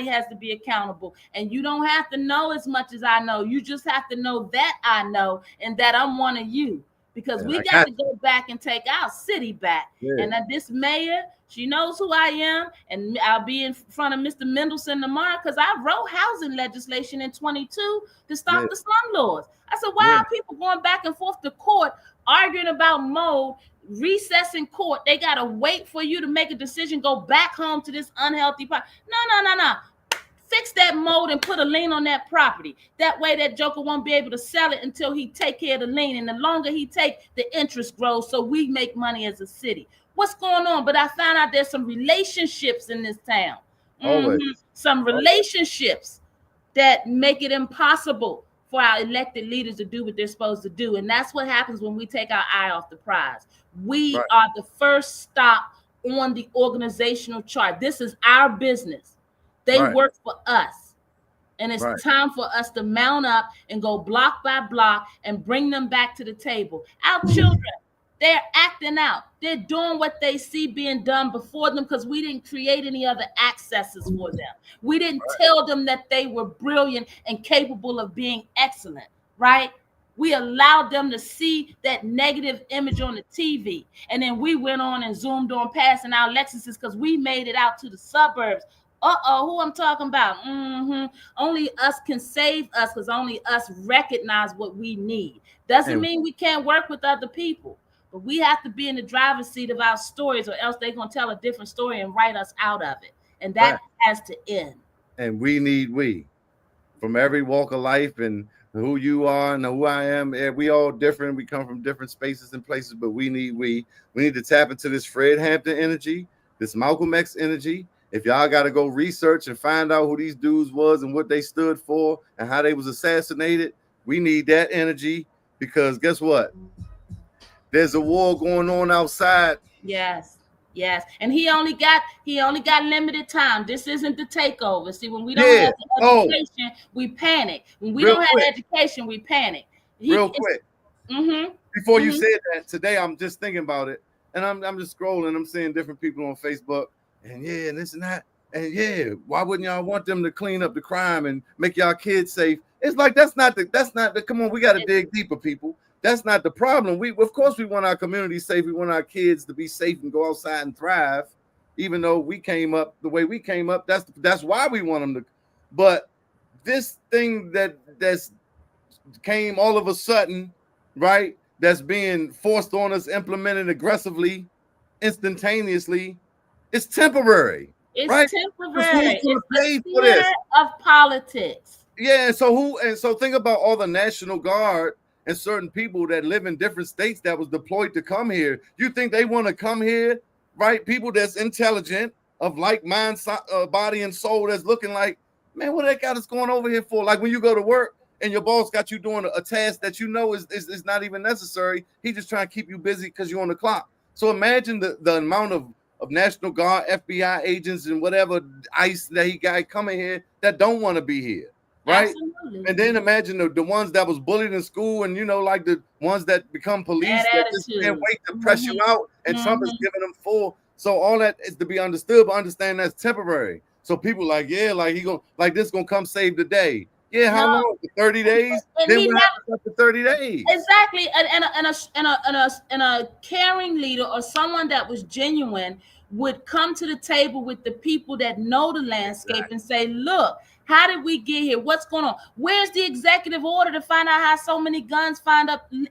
has to be accountable. And you don't have to know as much as I know. You just have to know that I know and that I'm one of you. Because we got to go back and take our city back. And this mayor, she knows who I am, and I'll be in front of Mr. Mendelson tomorrow because I wrote housing legislation in 22 to stop the slumlords. I said, why are people going back and forth to court arguing about mold, recess in court? They got to wait for you to make a decision, go back home to this unhealthy part. No. Fix that mold and put a lien on that property. That way that joker won't be able to sell it until he take care of the lien. And the longer he take, the interest grows, so we make money as a city. What's going on? But I found out there's some relationships in this town. Some relationships that make it impossible for our elected leaders to do what they're supposed to do. And that's what happens when we take our eye off the prize. We are the first stop on the organizational chart. This is our business. They work for us. And it's time for us to mount up and go block by block and bring them back to the table. Our children, they're acting out. They're doing what they see being done before them because we didn't create any other accesses for them. We didn't tell them that they were brilliant and capable of being excellent, right? We allowed them to see that negative image on the TV. And then we went on and zoomed on passing our Lexuses because we made it out to the suburbs. Who I'm talking about? Only us can save us because only us recognize what we need. Doesn't mean we can't work with other people, but we have to be in the driver's seat of our stories, or else they're going to tell a different story and write us out of it. And that has to end. And we from every walk of life, and who you are and who I am. We all different. We come from different spaces and places, but we need to tap into this Fred Hampton energy, this Malcolm X energy. If y'all got to go research and find out who these dudes was and what they stood for and how they was assassinated, we need that energy, because guess what? There's a war going on outside. Yes. And he only got limited time. This isn't the takeover. See, when we don't have the education, we panic. When we don't have education, we panic. Real quick. Before you said that, today I'm just thinking about it, and I'm just scrolling. I'm seeing different people on Facebook, and this and that, and why wouldn't y'all want them to clean up the crime and make y'all kids safe? It's like that's not the come on, we got to dig deeper, people. That's not the problem. Of course we want our community safe. We want our kids to be safe and go outside and thrive. Even though we came up the way we came up, that's why we want them to. But this thing that's came all of a sudden, right? That's being forced on us, implemented aggressively, instantaneously. It's temporary. It's right? temporary. It's the fear of politics. Yeah, and so think about all the National Guard and certain people that live in different states that was deployed to come here. You think they want to come here, right? People that's intelligent, of like mind, body, and soul, that's looking like, man, what the heck got us going over here for? Like when you go to work and your boss got you doing a task that you know is not even necessary. He just trying to keep you busy because you're on the clock. So imagine the amount of National Guard, FBI agents, and whatever ICE that he got coming here that don't want to be here. Right. Absolutely. And then imagine the ones that was bullied in school, and like the ones that become police that just can't wait to press you out, and Trump is giving them full. So all that is to be understood, but understand that's temporary. So people like, this gonna come save the day. Yeah, how long? 30 days? Then what happens after 30 days? Exactly. And a caring leader or someone that was genuine would come to the table with the people that know the landscape and say, look, how did we get here? What's going on? Where's the executive order to find out how so many guns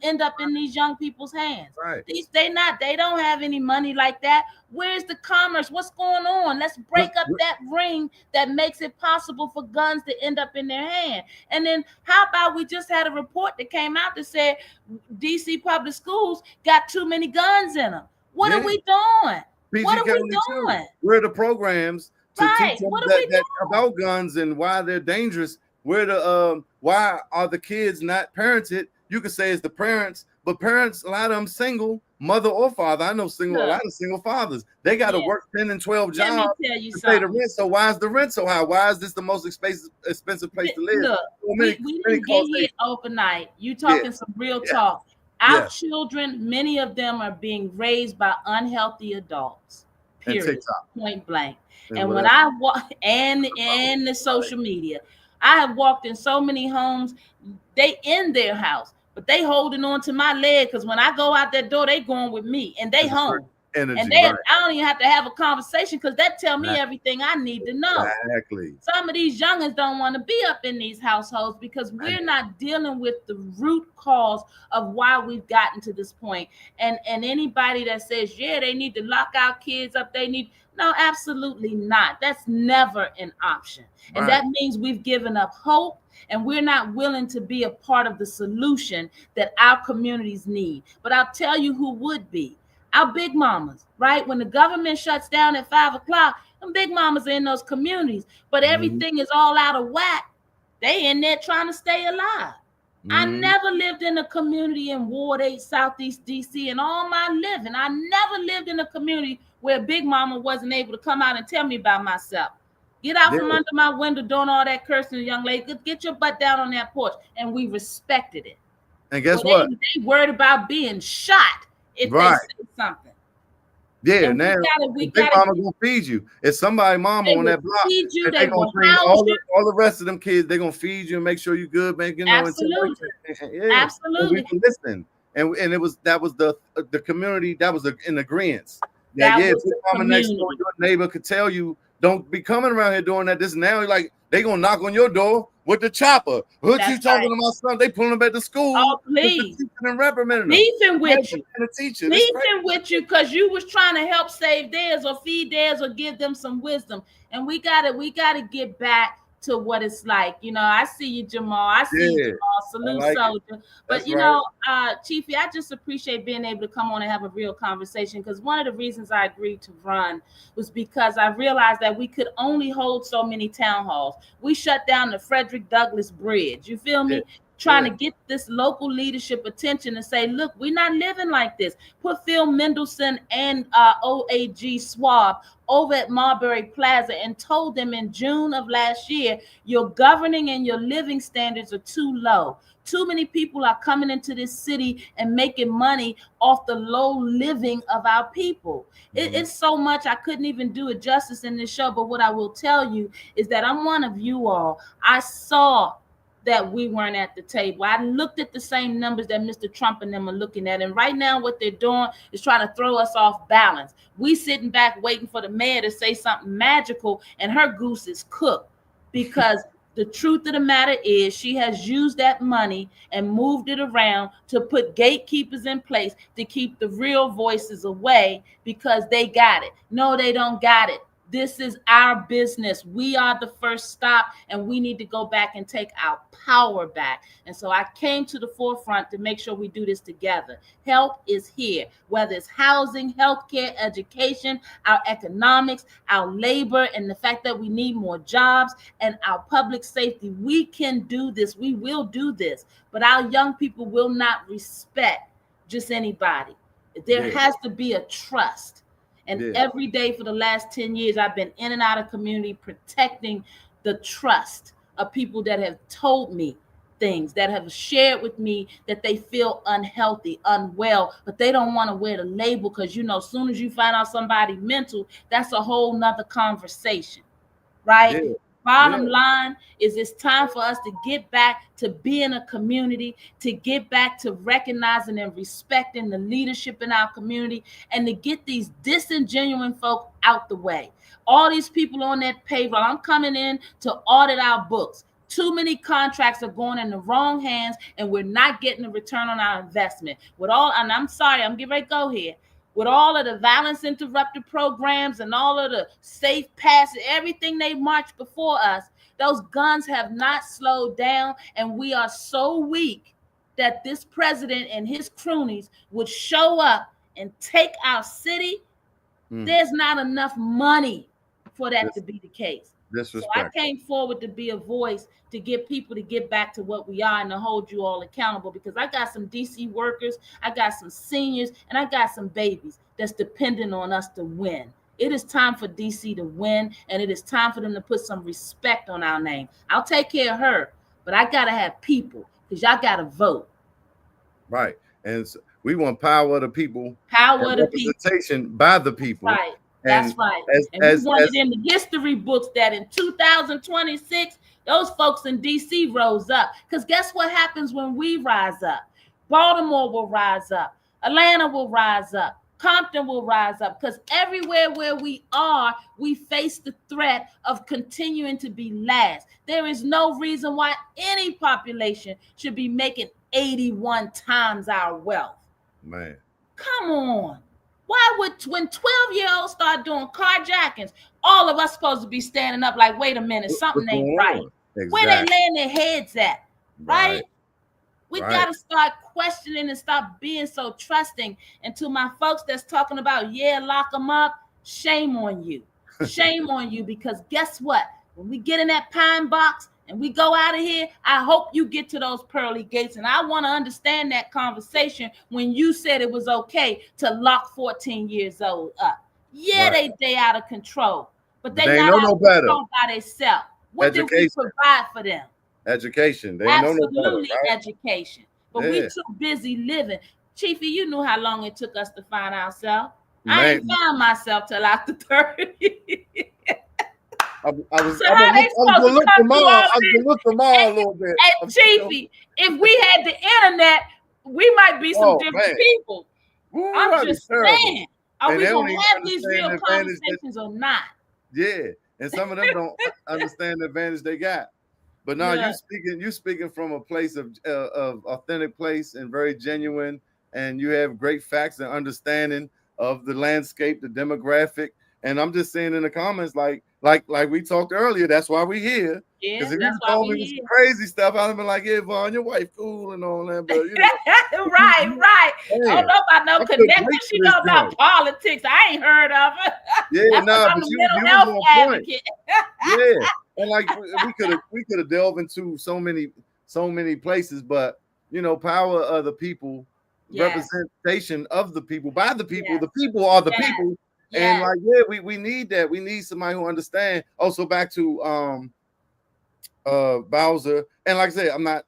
end up in these young people's hands? Right. They don't have any money like that. Where's the commerce? What's going on? Let's break up that ring that makes it possible for guns to end up in their hand. And then how about we just had a report that came out that said DC public schools got too many guns in them. What are we doing? What are we doing? Where are the programs to teach them that about guns and why they're dangerous? Why are the kids not parented? You could say it's the parents, but parents, a lot of them single, mother or father. I know a lot of single fathers. They got to work 10 and 12 jobs to pay the rent. So why is the rent so high? Why is this the most expensive place to live? Look, we didn't get here overnight. You talking some real talk. Our children, many of them are being raised by unhealthy adults. Period. Point blank. And when I walk and the social media, I have walked in so many homes. They in their house, but they holding on to my leg because when I go out that door, they going with me and they home. Energy, and I don't even have to have a conversation because that tell me everything I need to know. Exactly. Some of these youngins don't want to be up in these households because we're not dealing with the root cause of why we've gotten to this point. And anybody that says, they need to lock our kids up, no, absolutely not. That's never an option. And that means we've given up hope and we're not willing to be a part of the solution that our communities need. But I'll tell you who would be. Our big mamas, right? When the government shuts down at 5 o'clock, them big mamas are in those communities, but everything is all out of whack. They in there trying to stay alive. I never lived in a community in Ward 8, Southeast DC, and all my living. I never lived in a community where Big Mama wasn't able to come out and tell me about myself. Get out from under my window doing all that cursing, young lady. Get your butt down on that porch. And we respected it. And guess what? They worried about being shot if they say something. Yeah, And now we if Big gotta Mama gonna feed you. If somebody mama they on will that block, feed you, and they they gonna will train house you. all the rest of them kids, they gonna feed you and make sure you good, man. You know, until Absolutely. yeah. And we Absolutely. can listen. And it was that was the community that was in agreement. That That yeah, was Big the Mama next door, community. your neighbor could tell you, don't be coming around here doing that. This now like they gonna knock on your door with the chopper. What you That's talking right. about, son? They pulling them at the school Oh, with the please. teacher and reprimanding them. Beefing with Imagine you. being a teacher. This crazy. Beefing with you because you was trying to help save theirs or feed theirs or give them some wisdom. And we gotta get back to what it's like. I see you, Jamal. I see you, Yeah, Jamal. I Salute, like it. soldier. But That's right. Chiefy, I just appreciate being able to come on and have a real conversation, because one of the reasons I agreed to run was because I realized that we could only hold so many town halls. We shut down the Frederick Douglass Bridge. You feel Yeah, me? Trying yeah. to get this local leadership attention and say, look, we're not living like this. Put Phil Mendelssohn and OAG Swab over at Marbury Plaza and told them in June of last year, your governing and your living standards are too low. Too many people are coming into this city and making money off the low living of our people. It's so much I couldn't even do it justice in this show. But what I will tell you is that I'm one of you all. I saw that we weren't at the table. I looked at the same numbers that Mr. Trump and them are looking at. And right now, what they're doing is trying to throw us off balance. We sitting back waiting for the mayor to say something magical, and her goose is cooked, because the truth of the matter is she has used that money and moved it around to put gatekeepers in place to keep the real voices away, because they got it. No, they don't got it. This is our business. We are the first stop, and we need to go back and take our power back. And so I came to the forefront to make sure we do this together. Help is here, whether it's housing, healthcare, education, our economics, our labor, and the fact that we need more jobs, and our public safety. We can do this. We will do this. But our young people will not respect just anybody. There Yeah, has to be a trust. And yeah, every day for the last 10 years, I've been in and out of community protecting the trust of people that have told me things, that have shared with me that they feel unhealthy, unwell, but they don't want to wear the label, because as soon as you find out somebody mental, that's a whole nother conversation, right? yeah, yeah, Bottom line is, it's time for us to get back to being a community, to get back to recognizing and respecting the leadership in our community, and to get these disingenuous folk out the way. All these people on that payroll, I'm coming in to audit our books. Too many contracts are going in the wrong hands, and we're not getting a return on our investment. And I'm sorry, I'm getting ready to go here, with all of the violence interrupted programs and all of the safe passage, everything they marched before us, those guns have not slowed down. And we are so weak that this president and his cronies would show up and take our city. There's not enough money for that to be the case. So I disrespect. came forward to be a voice to get people to get back to what we are and to hold you all accountable, because I got some DC workers, I got some seniors, and I got some babies that's dependent on us to win. It is time for DC to win, and it is time for them to put some respect on our name. I'll take care of her, but I got to have people, because y'all got to vote. Right. And we want power of the people and Power of the people. representation by the people. Right. That's And right. as And we as wanted as in the history books that in 2026, those folks in DC rose up. Because guess what happens when we rise up? Baltimore will rise up. Atlanta will rise up. Compton will rise up. Because everywhere where we are, we face the threat of continuing to be last. There is no reason why any population should be making 81 times our wealth. man, Come on. Why would, when 12-year-olds start doing carjackings, all of us supposed to be standing up like, wait a minute, what's something going ain't right? on? Where they Exactly. laying their heads at, right? Right. We got Right. to start questioning and stop being so trusting. And to my folks that's talking about, yeah, lock them up, shame on you. Shame on you, because guess what? When we get in that pine box and we go out of here, I hope you get to those pearly gates. And I want to understand that conversation when you said it was okay to lock 14 years old up. Yeah, Right. they out of control, but But they they ain't not know out no of better. control by themselves. What did we Education. provide for them? Education. They ain't know no better, Absolutely right? education. But we Yeah. too busy living. Chiefy, you knew how long it took us to find ourselves. I Man, ain't found myself till after 30. I was So I how was they look, I was supposed gonna to look come through tomorrow. all I was this? gonna look tomorrow a And, little bit. and Chiefy, if we had the internet, we might be some Oh different man, people. ooh, I'm that'd be just terrible. saying, are And we they don't gonna even have these understand real the advantage that, conversations or not? yeah. And some of them don't understand the advantage they got. But now Look, you speaking from a place of authentic place and very genuine, and you have great facts and understanding of the landscape, the demographic. And I'm just saying in the comments, like we talked earlier, that's why we here. yeah, Because if you that's why told me we some here. crazy stuff, I'd have been like, yeah, Vaughn, your wife cool and all that, but Right, right. I don't man, know about no I couldn't connect. wait What for she this know about joint. politics? I ain't heard of it. Yeah, That's because nah, I'm but a you mental was health on point. advocate. Yeah, and like we could have delved into so many places, but power of the people, Yes, representation of the people by yes, the people are the yes, people, and yes. like yeah, we need that. We need somebody who understand. Also back to Bowser, and like I said, I'm not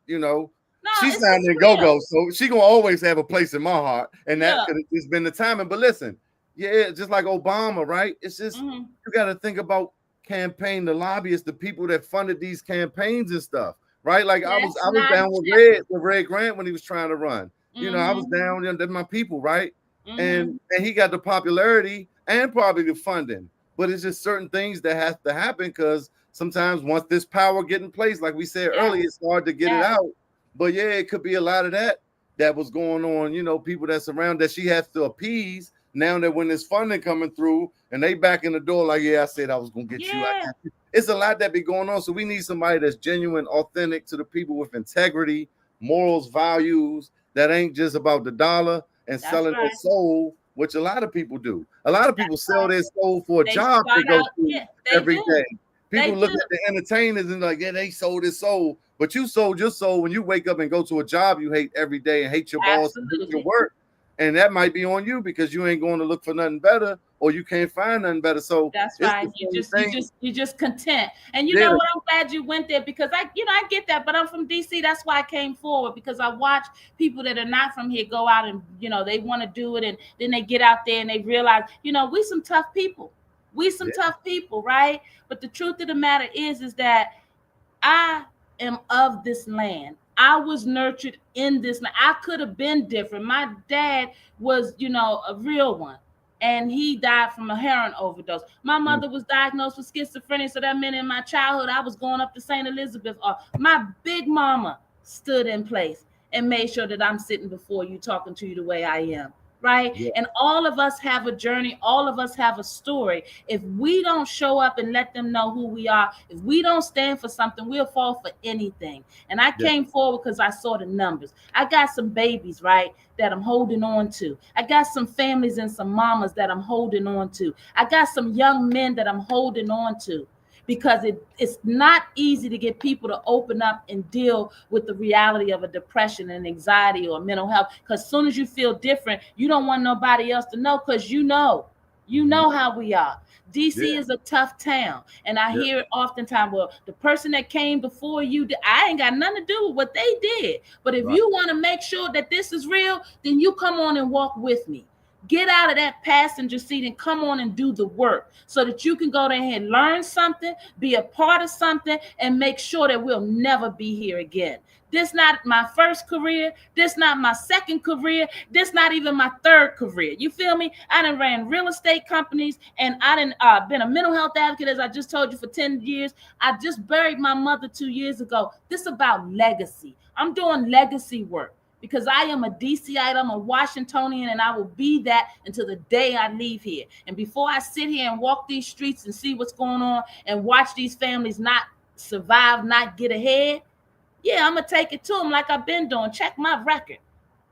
No, she's it's signed in Go real. Go, so she gonna always have a place in my heart, and that Look, could have just been the timing. But listen, yeah, just like Obama, right? It's just mhm. you got to think about campaign, the lobbyists, the people that funded these campaigns and stuff, right? Like I was Let's I was not down with check. Red Grant when he was trying to run. I was Mm-hmm. down, they're my people, right? And Mm-hmm. and he got the popularity and probably the funding. But it's just certain things that have to happen because sometimes once this power get in place, like we said earlier, Yes, it's hard to get it yes. out. But yeah, it could be a lot of that was going on, people that's around that she has to appease now that when there's funding coming through and they back in the door, like, yeah, I said I was gonna get you. I Yeah. got you. It's a lot that be going on. So we need somebody that's genuine, authentic to the people with integrity, morals, values that ain't just about the dollar and That's selling their right. soul, which a lot of people do. A lot of people That's sell right. their soul for a They job they start go out, to yeah, they every do. day. They People look do. at the entertainers and like, yeah, they sold his soul. But you sold your soul when you wake up and go to a job you hate every day and hate your boss and hate your Absolutely. work. And that might be on you because you ain't going to look for nothing better or you can't find nothing better. So That's it's the right. You same just you thing. just you just content. And you know Yeah, what? I'm glad you went there because I get that, but I'm from DC. That's why I came forward because I watch people that are not from here go out and they want to do it and then they get out there and they realize, we some tough people. We some yeah, tough people, right? But the truth of the matter is that I am of this land. I was nurtured in this land. I could have been different. My dad was, a real one. And he died from a heroin overdose. My mm, mother was diagnosed with schizophrenia. So that meant in my childhood, I was going up to St. Elizabeth. My big mama stood in place and made sure that I'm sitting before you, talking to you the way I am. Right. yeah, And all of us have a journey. All of us have a story. If we don't show up and let them know who we are, if we don't stand for something, we'll fall for anything. And I yeah, came forward because I saw the numbers. I got some babies, right, that I'm holding on to. I got some families and some mamas that I'm holding on to. I got some young men that I'm holding on to because it's not easy to get people to open up and deal with the reality of a depression and anxiety or mental health. Because as soon as you feel different, you don't want nobody else to know because you mhm, know how we are. DC yeah, is a tough town. And I yeah, hear it oftentimes, well, the person that came before you, I ain't got nothing to do with what they did. But if right, you want to make sure that this is real, then you come on and walk with me. Get out of that passenger seat and come on and do the work so that you can go there and learn something, be a part of something, and make sure that we'll never be here again. This not my first career. This not my second career. This not even my third career. You feel me? I done ran real estate companies and I done been a mental health advocate, as I just told you, for 10 years. I just buried my mother 2 years ago. This is about legacy. I'm doing legacy work because I am a DCite, I'm a Washingtonian, and I will be that until the day I leave here. And before I sit here and walk these streets and see what's going on and watch these families not survive, not get ahead, yeah, I'm gonna take it to them like I've been doing. Check my record.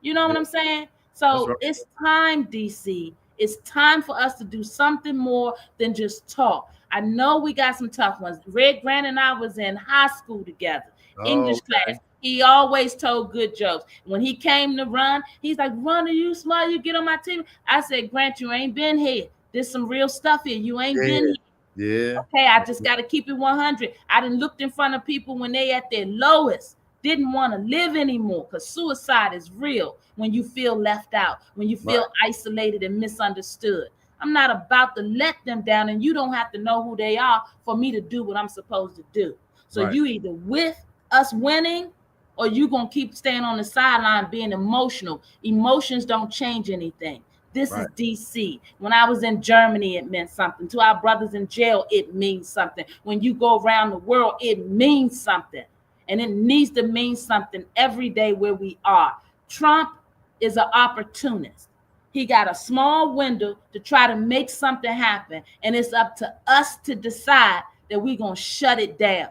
You know what yeah, I'm saying? that's So right. it's time, DC. It's time for us to do something more than just talk. I know we got some tough ones. Red Grant and I was in high school together, Oh, English okay. class. He always told good jokes. When he came to run, he's like, "Rhonda, you smart, you get on my team." I said, "Grant, you ain't been here. There's some real stuff here. You ain't been Yeah, here." yeah, Okay, I just got to keep it 100. I done looked in front of people when they at their lowest, didn't want to live anymore because suicide is real when you feel left out, when you right. feel isolated and misunderstood. I'm not about to let them down, and you don't have to know who they are for me to do what I'm supposed to do. So Right. you either with us winning, or you gonna keep staying on the sideline being emotional. Emotions don't change anything. This is Right. DC. When I was in Germany, it meant something. To our brothers in jail, it means something. When you go around the world, it means something. And it needs to mean something every day where we are. Trump is an opportunist. He got a small window to try to make something happen. And it's up to us to decide that we're going to shut it down.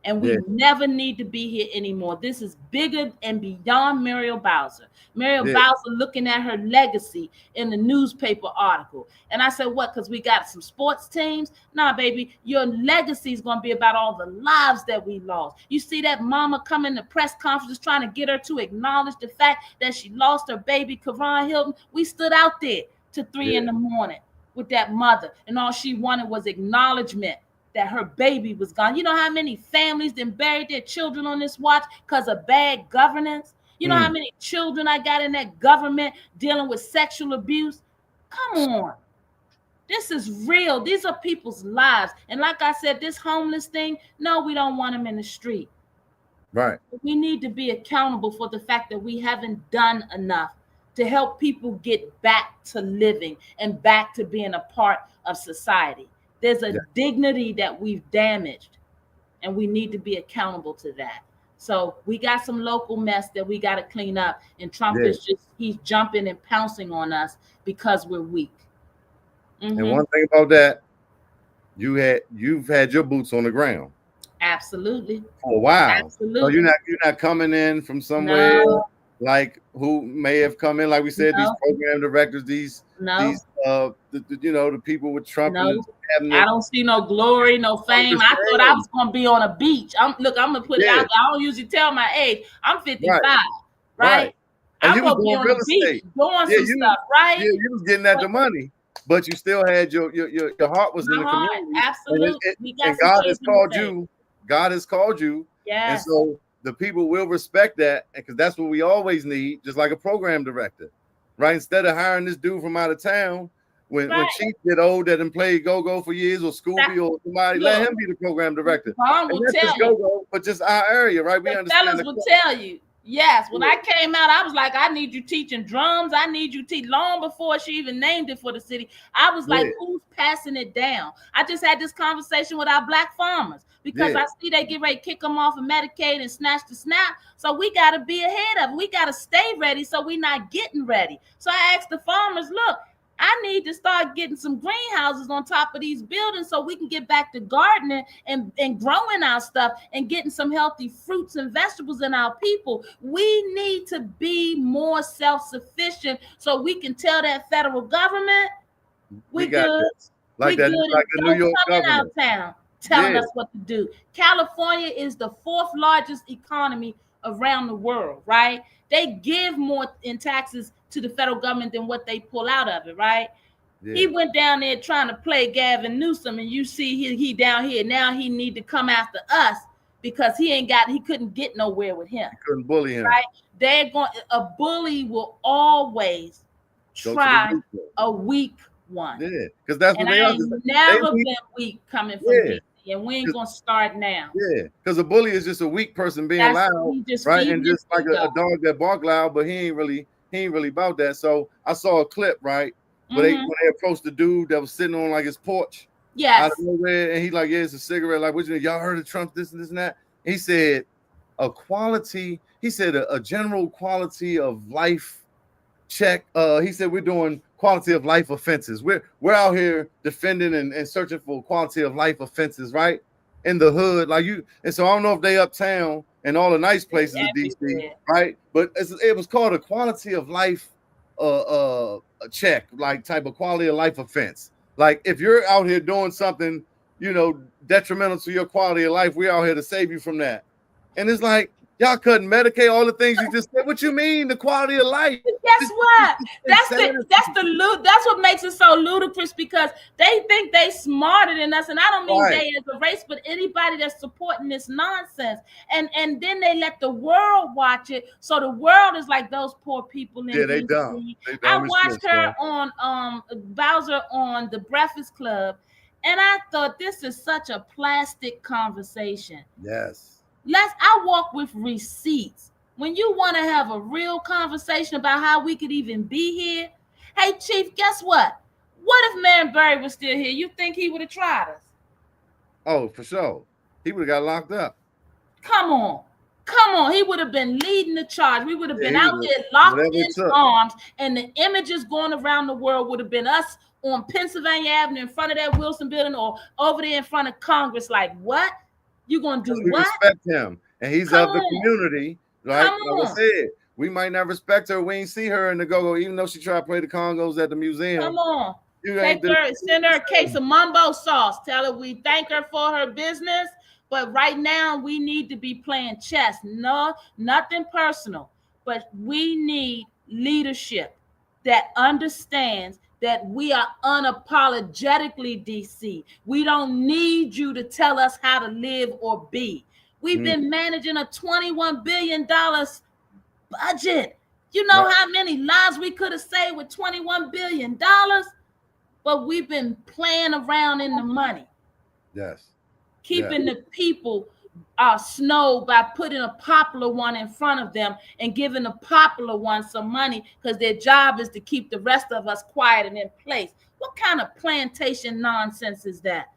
And we Yeah. never need to be here anymore. This is bigger and beyond Muriel Bowser. Muriel Yeah. Bowser looking at her legacy in the newspaper article. And I said, what? Because we got some sports teams? Nah, baby, your legacy is going to be about all the lives that we lost. You see that mama coming to press conferences trying to get her to acknowledge the fact that she lost her baby, Karan Hilton. We stood out there to 3 in the morning with that mother, and all she wanted was acknowledgement that her baby was gone. You know how many families then buried their children on this watch because of bad governance? You know how many children I got in that government dealing with sexual abuse? Come on. This is real. These are people's lives. And like I said, this homeless thing, no, we don't want them in the street. Right. We need to be accountable for the fact that we haven't done enough to help people get back to living and back to being a part of society. There's a dignity that we've damaged, and we need to be accountable to that. So we got some local mess that we got to clean up, and Trump is just, he's jumping and pouncing on us because we're weak. And one thing about that, you've had your boots on the ground. Absolutely. For a while. Absolutely. So you're not coming in from somewhere like who may have come in, like we said, these program directors, these the people with Trump in the cabinet. I don't see no glory, no fame. I thought I was gonna be on a beach. I'm gonna put it out there. I don't usually tell my age. I'm 55, right? I'm gonna be on the beach doing some stuff, right? Yeah, you was getting at the money, but you still had your heart was in the community. Absolutely. And God has called you. God has called you. Yes. And so the people will respect that, because that's what we always need, just like a program director, right? Instead of hiring this dude from out of town, when Cheef get old that and played go-go for years, or Scooby or somebody, let him be the program director. Mom will tell you. But just our area, right? We understand. Fellas will tell you. Yes, when I came out, I was like, I need you teaching drums. I need you teach. Long before she even named it for the city, I was like, who's passing it down? I just had this conversation with our black farmers, because I see they get ready to kick them off of Medicaid and snatch the SNAP. So we got to be ahead of it. We got to stay ready so we're not getting ready. So I asked the farmers, look, I need to start getting some greenhouses on top of these buildings so we can get back to gardening and growing our stuff and getting some healthy fruits and vegetables in our people. We need to be more self-sufficient so we can tell that federal government we got good. This. Like the New York government. Our town telling us what to do. California is the 4th largest economy around the world, right? They give more in taxes to the federal government than what they pull out of it, right? He went down there trying to play Gavin Newsom, and you see he down here now. He need to come after us because he couldn't get nowhere with him. You couldn't bully him, right? A bully will always try a weak one. Yeah, because that's what they are. Never been weak coming from DC, and we ain't gonna start now. Yeah, because a bully is just a weak person being loud, right? And just like a dog that bark loud, but he ain't really about that. So I saw a clip, right? When they approached the dude that was sitting on like his porch, out of nowhere, and he like, it's a cigarette. Like, what y'all heard of Trump? This and this and that. He said a general quality of life check. He said we're doing quality of life offenses. We're out here defending and searching for quality of life offenses, right? In the hood, like you. And so I don't know if they uptown and all the nice places in DC, right? But it was called a quality of life a check, like type of quality of life offense. Like if you're out here doing something, detrimental to your quality of life, we're out here to save you from that. And it's like, Y'all couldn't Medicaid, all the things you just said. What you mean? The quality of life. Guess what? That's Insanity. that's what makes it so ludicrous, because they think they smarter than us, and I don't mean Right. they as a race, but anybody that's supporting this nonsense. And then they let the world watch it, so the world is like those poor people in Yeah, they dumb. DC. They I dumb as watched shit, her man. on Bowser on the Breakfast Club, and I thought this is such a plastic conversation. Yes. I walk with receipts. When you want to have a real conversation about how we could even be here, hey Chief, guess what? What if Man Barry was still here? You think he would have tried us? Oh, for sure. He would have got locked up. Come on. Come on. He would have been leading the charge. We would have Yeah, been he out would have there locked whatever in it took. arms, and the images going around the world would have been us on Pennsylvania Avenue in front of that Wilson building, or over there in front of Congress. Like, what? You gonna do Because we what? respect him. And he's Come of the on. community. Come Like I on. said, we might not respect her. We ain't see her in the go-go, even though she tried to play the congos at the museum. Come on. You ain't Send her a case of mumbo sauce. Tell her we thank her for her business. But right now, we need to be playing chess. No, nothing personal. But we need leadership that understands that we are unapologetically DC. We don't need you to tell us how to live or be. We've been managing a $21 billion budget. You know how many lives we could have saved with $21 billion? But we've been playing around in the money. Yes. Keeping the people snowed by putting a popular one in front of them and giving the popular one some money, because their job is to keep the rest of us quiet and in place. What kind of plantation nonsense is that?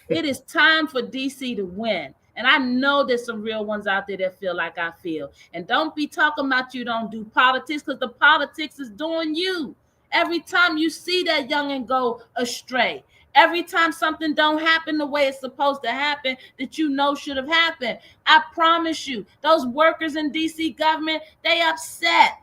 It is time for DC to win. And I know there's some real ones out there that feel like I feel. And don't be talking about you don't do politics, because the politics is doing you. Every time you see that young and go astray, every time something don't happen the way it's supposed to happen that you know should have happened, I promise you, those workers in DC government, they upset.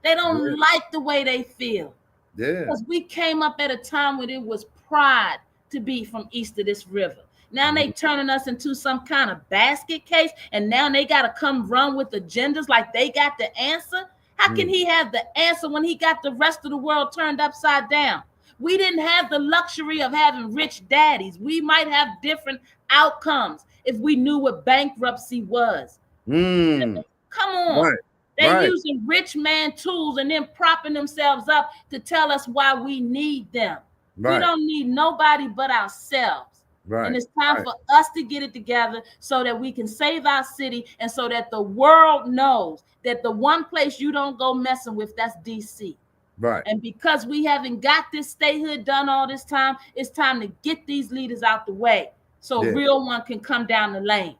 They don't like the way they feel. Yeah. Because we came up at a time when it was pride to be from east of this river. Now they turning us into some kind of basket case, and now they got to come run with agendas like they got the answer. How can he have the answer when he got the rest of the world turned upside down? We didn't have the luxury of having rich daddies. We might have different outcomes if we knew what bankruptcy was. Come on. They're using rich man tools and then propping themselves up to tell us why we need them. We don't need nobody but ourselves. And it's time for us to get it together so that we can save our city, and so that the world knows that the one place you don't go messing with, that's DC. And because we haven't got this statehood done all this time, it's time to get these leaders out the way so a real one can come down the lane.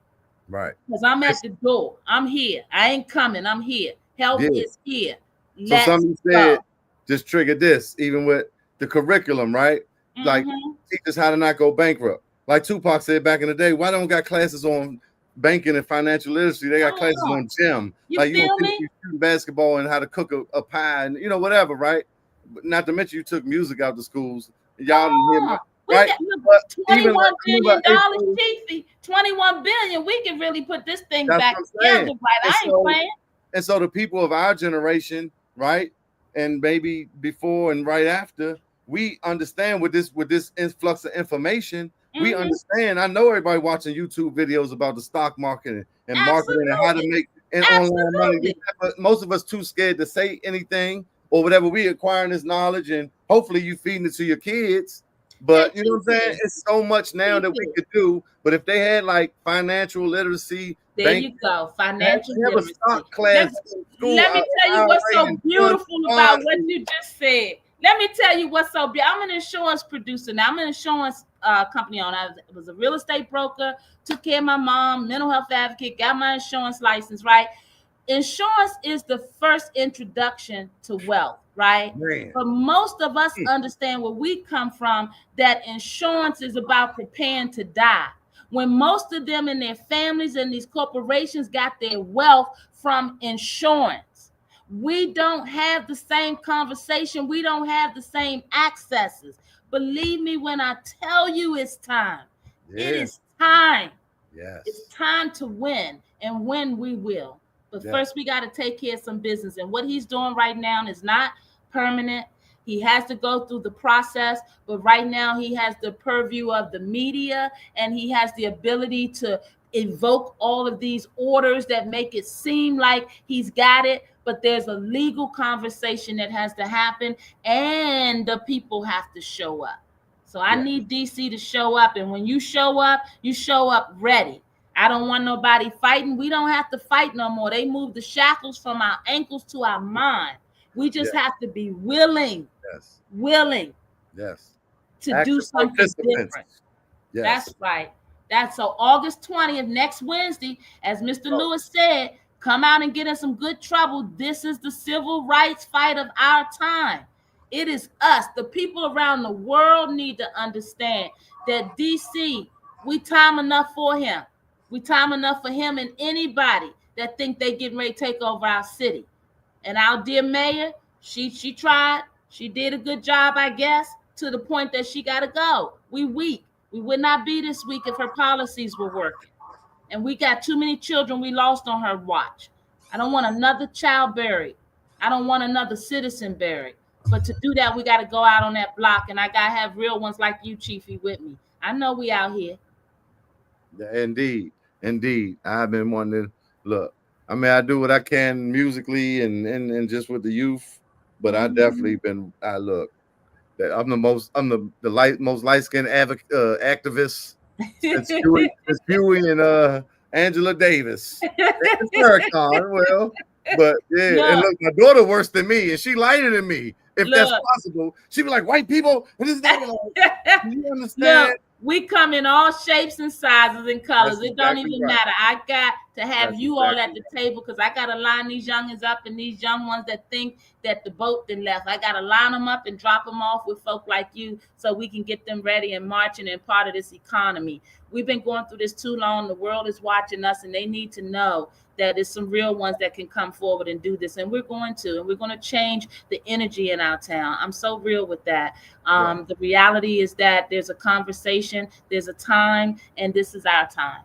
Because I'm at the door. I'm here. I ain't coming. I'm here. Help is here. So somebody said, just triggered this, even with the curriculum, right? Like, teach us how to not go bankrupt. Like Tupac said back in the day, why don't got classes on banking and financial literacy? They got classes on gym. Like, you teach you basketball and how to cook a pie and, whatever, right? But not to mention you took music out the schools. Y'all didn't hear my, right? $21 billion, Chiefy. $21 billion. We can really put this thing back together, right? I ain't playing. And so the people of our generation, right, and maybe before and right after, we understand with this influx of information. We understand. I know everybody watching YouTube videos about the stock market and marketing and how to make online money. But most of us too scared to say anything or whatever. We acquiring this knowledge, and hopefully you feeding it to your kids. But you know what I'm saying? It's so much now that we could do. But if they had like financial literacy, there you go, financial literacy. Stock class let me tell you what's so beautiful about what you just said. Let me tell you what's so beautiful. I'm an insurance producer now. I'm an insurance company owner. I was a real estate broker, took care of my mom, mental health advocate, got my insurance license, right? Insurance is the first introduction to wealth, right? But most of us understand where we come from, that insurance is about preparing to die. When most of them and their families and these corporations got their wealth from insurance. We don't have the same conversation. We don't have the same accesses. Believe me when I tell you it's time. It is time. It's Yes. time to win, and win we will. But Yes. first, we got to take care of some business. And what he's doing right now is not permanent. He has to go through the process, but right now he has the purview of the media, and he has the ability to evoke all of these orders that make it seem like he's got it. But there's a legal conversation that has to happen, and the people have to show up. So I Yes. need DC to show up. And when you show up ready. I don't want nobody fighting. We don't have to fight no more. They moved the shackles from our ankles to our mind. We just Yes. have to be willing, Yes. willing Yes. to do Active something participants. different. That's Yes. right. That's so August 20th, next Wednesday, as Mr. Oh, Lewis said, come out and get in some good trouble. This is the civil rights fight of our time. It is us. The people around the world need to understand that DC, we time enough for him. We time enough for him and anybody that think they getting ready to take over our city. And our dear mayor, she tried. She did a good job, I guess, to the point that she got to go. We weak. We would not be this weak if her policies were working. And we got too many children we lost on her watch. I don't want another child buried. I don't want another citizen buried. But to do that, we got to go out on that block, and I got to have real ones like you, Chiefy, with me. I know we out here. indeed. Indeed. I've been wanting to look. I mean, I do what I can musically and just with the youth, but I definitely been I look that I'm the most light skinned activist since Huey and Angela Davis. And Farrakhan, well, but yeah, and Look, look, my daughter worse than me, and she lighter than me. If that's look. possible, she be like, white people, and this that. Do you understand? Look, we come in all shapes and sizes and colors. That's It don't exactly even right. matter. I got to have That's you all at exactly the right. table because I got to line these youngins up and these young ones that think that the boat then left. I got to line them up and drop them off with folk like you so we can get them ready and marching and part of this economy. We've been going through this too long. The world is watching us, and they need to know that there's some real ones that can come forward and do this. And we're going to, and we're going to change the energy in our town. I'm so real with that. Yeah, The reality is that there's a conversation, there's a time, and this is our time.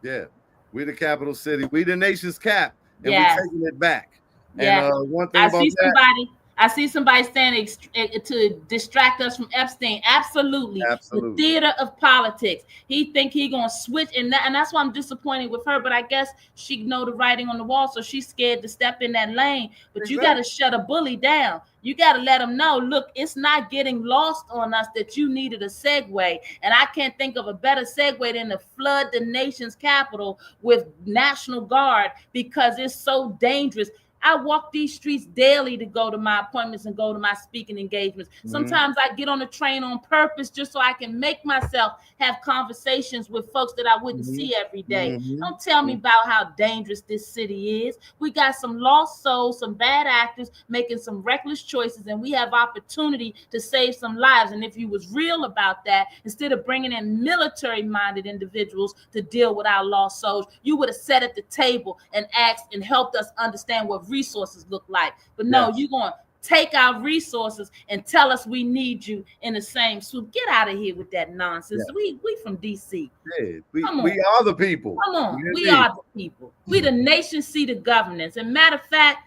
yeah. We the capital city. We the nation's cap, and we Yes. taking it back. And Yeah, one thing I about see that, somebody. I see somebody saying to distract us from Epstein. Absolutely, the absolutely. theater of politics. He think he gonna switch, and that's why I'm disappointed with her. But I guess she know the writing on the wall, so she's scared to step in that lane. But you got Exactly. to shut a bully down. You got to let him know. Look, it's not getting lost on us that you needed a segue, and I can't think of a better segue than to flood the nation's capital with National Guard because it's so dangerous. I walk these streets daily to go to my appointments and go to my speaking engagements. Mhm, Sometimes I get on the train on purpose just so I can make myself have conversations with folks that I wouldn't mhm, see every day. mhm, Don't tell me mhm. about how dangerous this city is. We got some lost souls, some bad actors making some reckless choices, and we have opportunity to save some lives. And if you was real about that, instead of bringing in military-minded individuals to deal with our lost souls, you would have sat at the table and asked and helped us understand what resources look like. But no, Yes. you're going to take our resources and tell us we need you in the same swoop. Get out of here with that nonsense. Yes. We from DC. Yeah. Come We on. are the people. Come on. We Indeed. are the people. We the nation seat of governance. And matter of fact,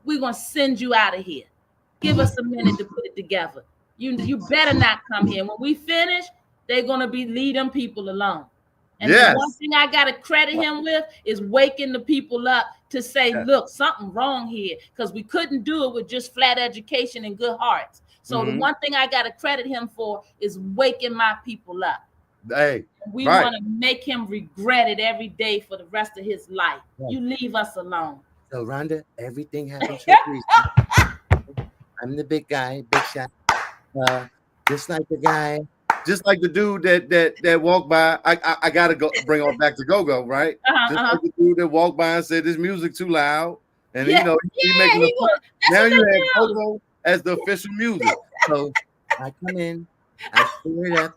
we're gonna send you out of here. Give us a minute to put it together. You better not come here. When we finish, they're gonna be lead them people alone. And the one Yes. thing I gotta credit him with is waking the people up to say, Yes. look, something wrong here, because we couldn't do it with just flat education and good hearts. So the Mhm. one thing I gotta credit him for is waking my people up. Hey, We right. want to make him regret it every day for the rest of his life. Right. You leave us alone. So, Rhonda, everything happens for a reason. I'm the big guy, big shot. Just like the guy. Just like the dude that walked by. I gotta go bring on back to go right. Uh-huh, Just uh-huh. like the dude that walked by and said this music too loud, and Yeah, he yeah, making a he was. That's now what you they have do. Coco as the official music. So I come in, I stir it up.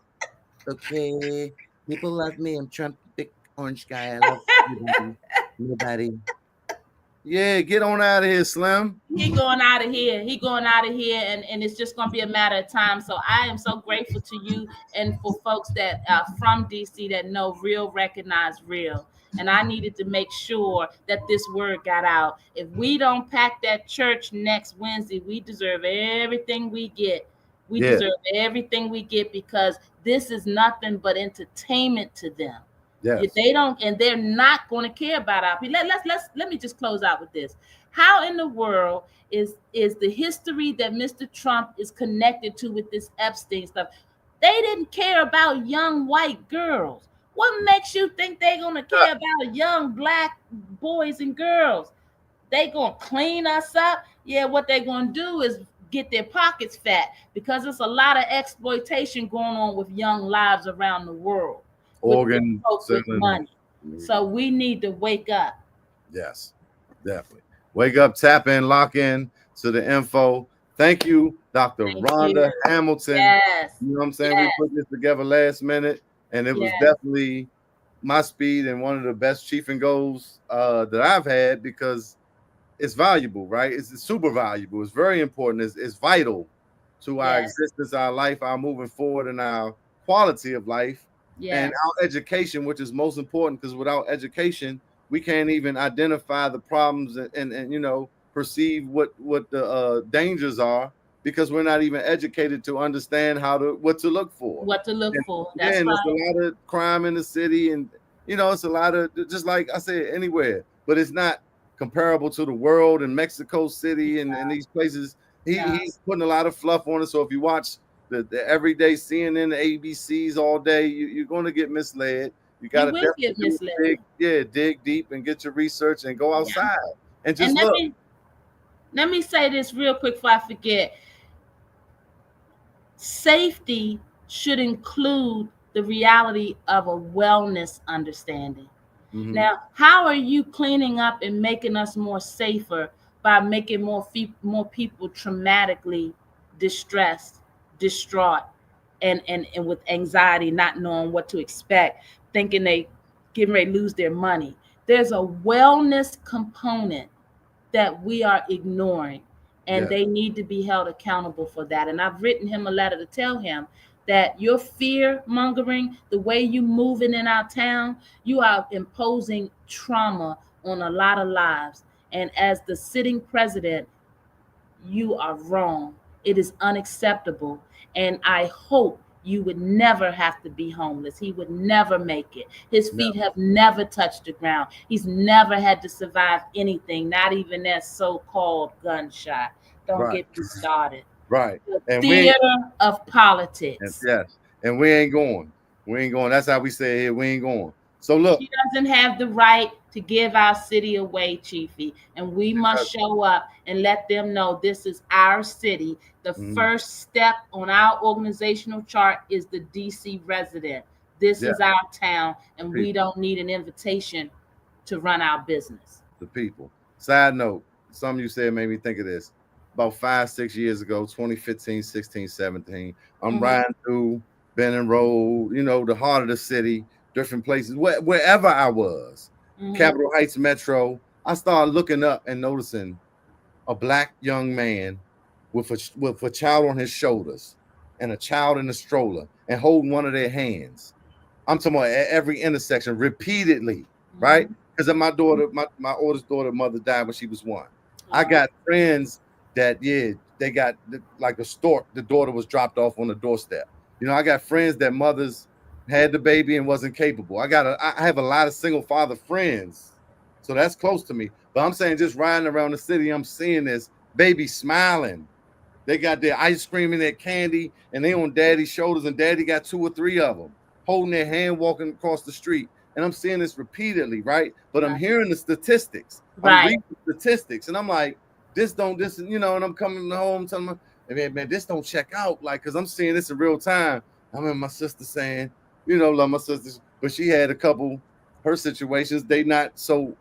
Okay, people love me. I'm Trump, big orange guy. I love everybody. Nobody. Yeah, get on out of here, Slim. He going out of here. He going out of here, and it's just going to be a matter of time. So I am so grateful to you and for folks that are from DC that know real, recognize real. And I needed to make sure that this word got out. If we don't pack that church next Wednesday, we deserve everything we get. We Yeah, deserve everything we get because this is nothing but entertainment to them. yes. They don't, and they're not going to care about our people. Let me just close out with this. How in the world is the history that Mr. Trump is connected to with this Epstein stuff? They didn't care about young white girls. What makes you think they're going to care about young black boys and girls? They going to clean us up? Yeah, what they're going to do is get their pockets fat because there's a lot of exploitation going on with young lives around the world with folks with money. So we need to wake up. Yes, definitely. Wake up, tap in, lock in to the info. Thank you, Dr. Rhonda Hamilton. Yes. You know what I'm saying? We put this together last minute, and it was definitely my speed and one of the best Cheef and Goes that I've had because it's valuable, right? It's super valuable. It's very important. It's vital to our existence, our life, our moving forward, and our quality of life, and our education, which is most important because without education, we can't even identify the problems and you know perceive what the dangers are because we're not even educated to understand what to look for. That's right. There's a lot of crime in the city, and you know it's a lot of just like I said anywhere, but it's not comparable to the world and Mexico City and these places. He's putting a lot of fluff on it. So if you watch the everyday CNN, the ABCs all day, you're going to get misled. You got to dig deep and get your research and go outside and just look. Let me say this real quick before I forget. Safety should include the reality of a wellness understanding. Mm-hmm. Now, how are you cleaning up and making us more safer by making more people traumatically distressed, distraught, and with anxiety, not knowing what to expect, thinking they getting ready to lose their money? There's a wellness component that we are ignoring, and they need to be held accountable for that. And I've written him a letter to tell him that your fear mongering, the way you moving in our town, you are imposing trauma on a lot of lives. And as the sitting president, you are wrong. It is unacceptable. And I hope you would never have to be homeless. He would never make it. His feet have never touched the ground. He's never had to survive anything, not even that so-called gunshot. Don't get me started. Right. The theater of politics. Yes. And we ain't going. That's how we say it here. We ain't going. So look. He doesn't have the right to give our city away, Chiefy. And we must show up and let them know this is our city. The first step on our organizational chart is the DC resident. This is our town, and we don't need an invitation to run our business. The people. Side note, something you said made me think of this. About 5-6 years ago, 2015, 16, 17, I'm riding through Benning Road, you know, the heart of the city, different places, wherever I was, Capitol Heights Metro. I started looking up and noticing a black young man with a child on his shoulders and a child in a stroller and holding one of their hands. I'm talking about at every intersection repeatedly, right? Because my daughter, my oldest daughter, mother died when she was 1. I got friends that they got like a stork. The daughter was dropped off on the doorstep. You know, I got friends that mothers had the baby and wasn't capable. I have a lot of single father friends, so that's close to me. But I'm saying just riding around the city, I'm seeing this baby smiling. They got their ice cream and their candy, and they on daddy's shoulders, and daddy got 2 or 3 of them holding their hand walking across the street. And I'm seeing this repeatedly, right? But I'm hearing the statistics. I'm reading the statistics, and I'm like, this, you know, and I'm coming home telling my man, this don't check out, like, because I'm seeing this in real time. I remember my sister saying, you know, love my sisters, but she had a couple, her situations, they not so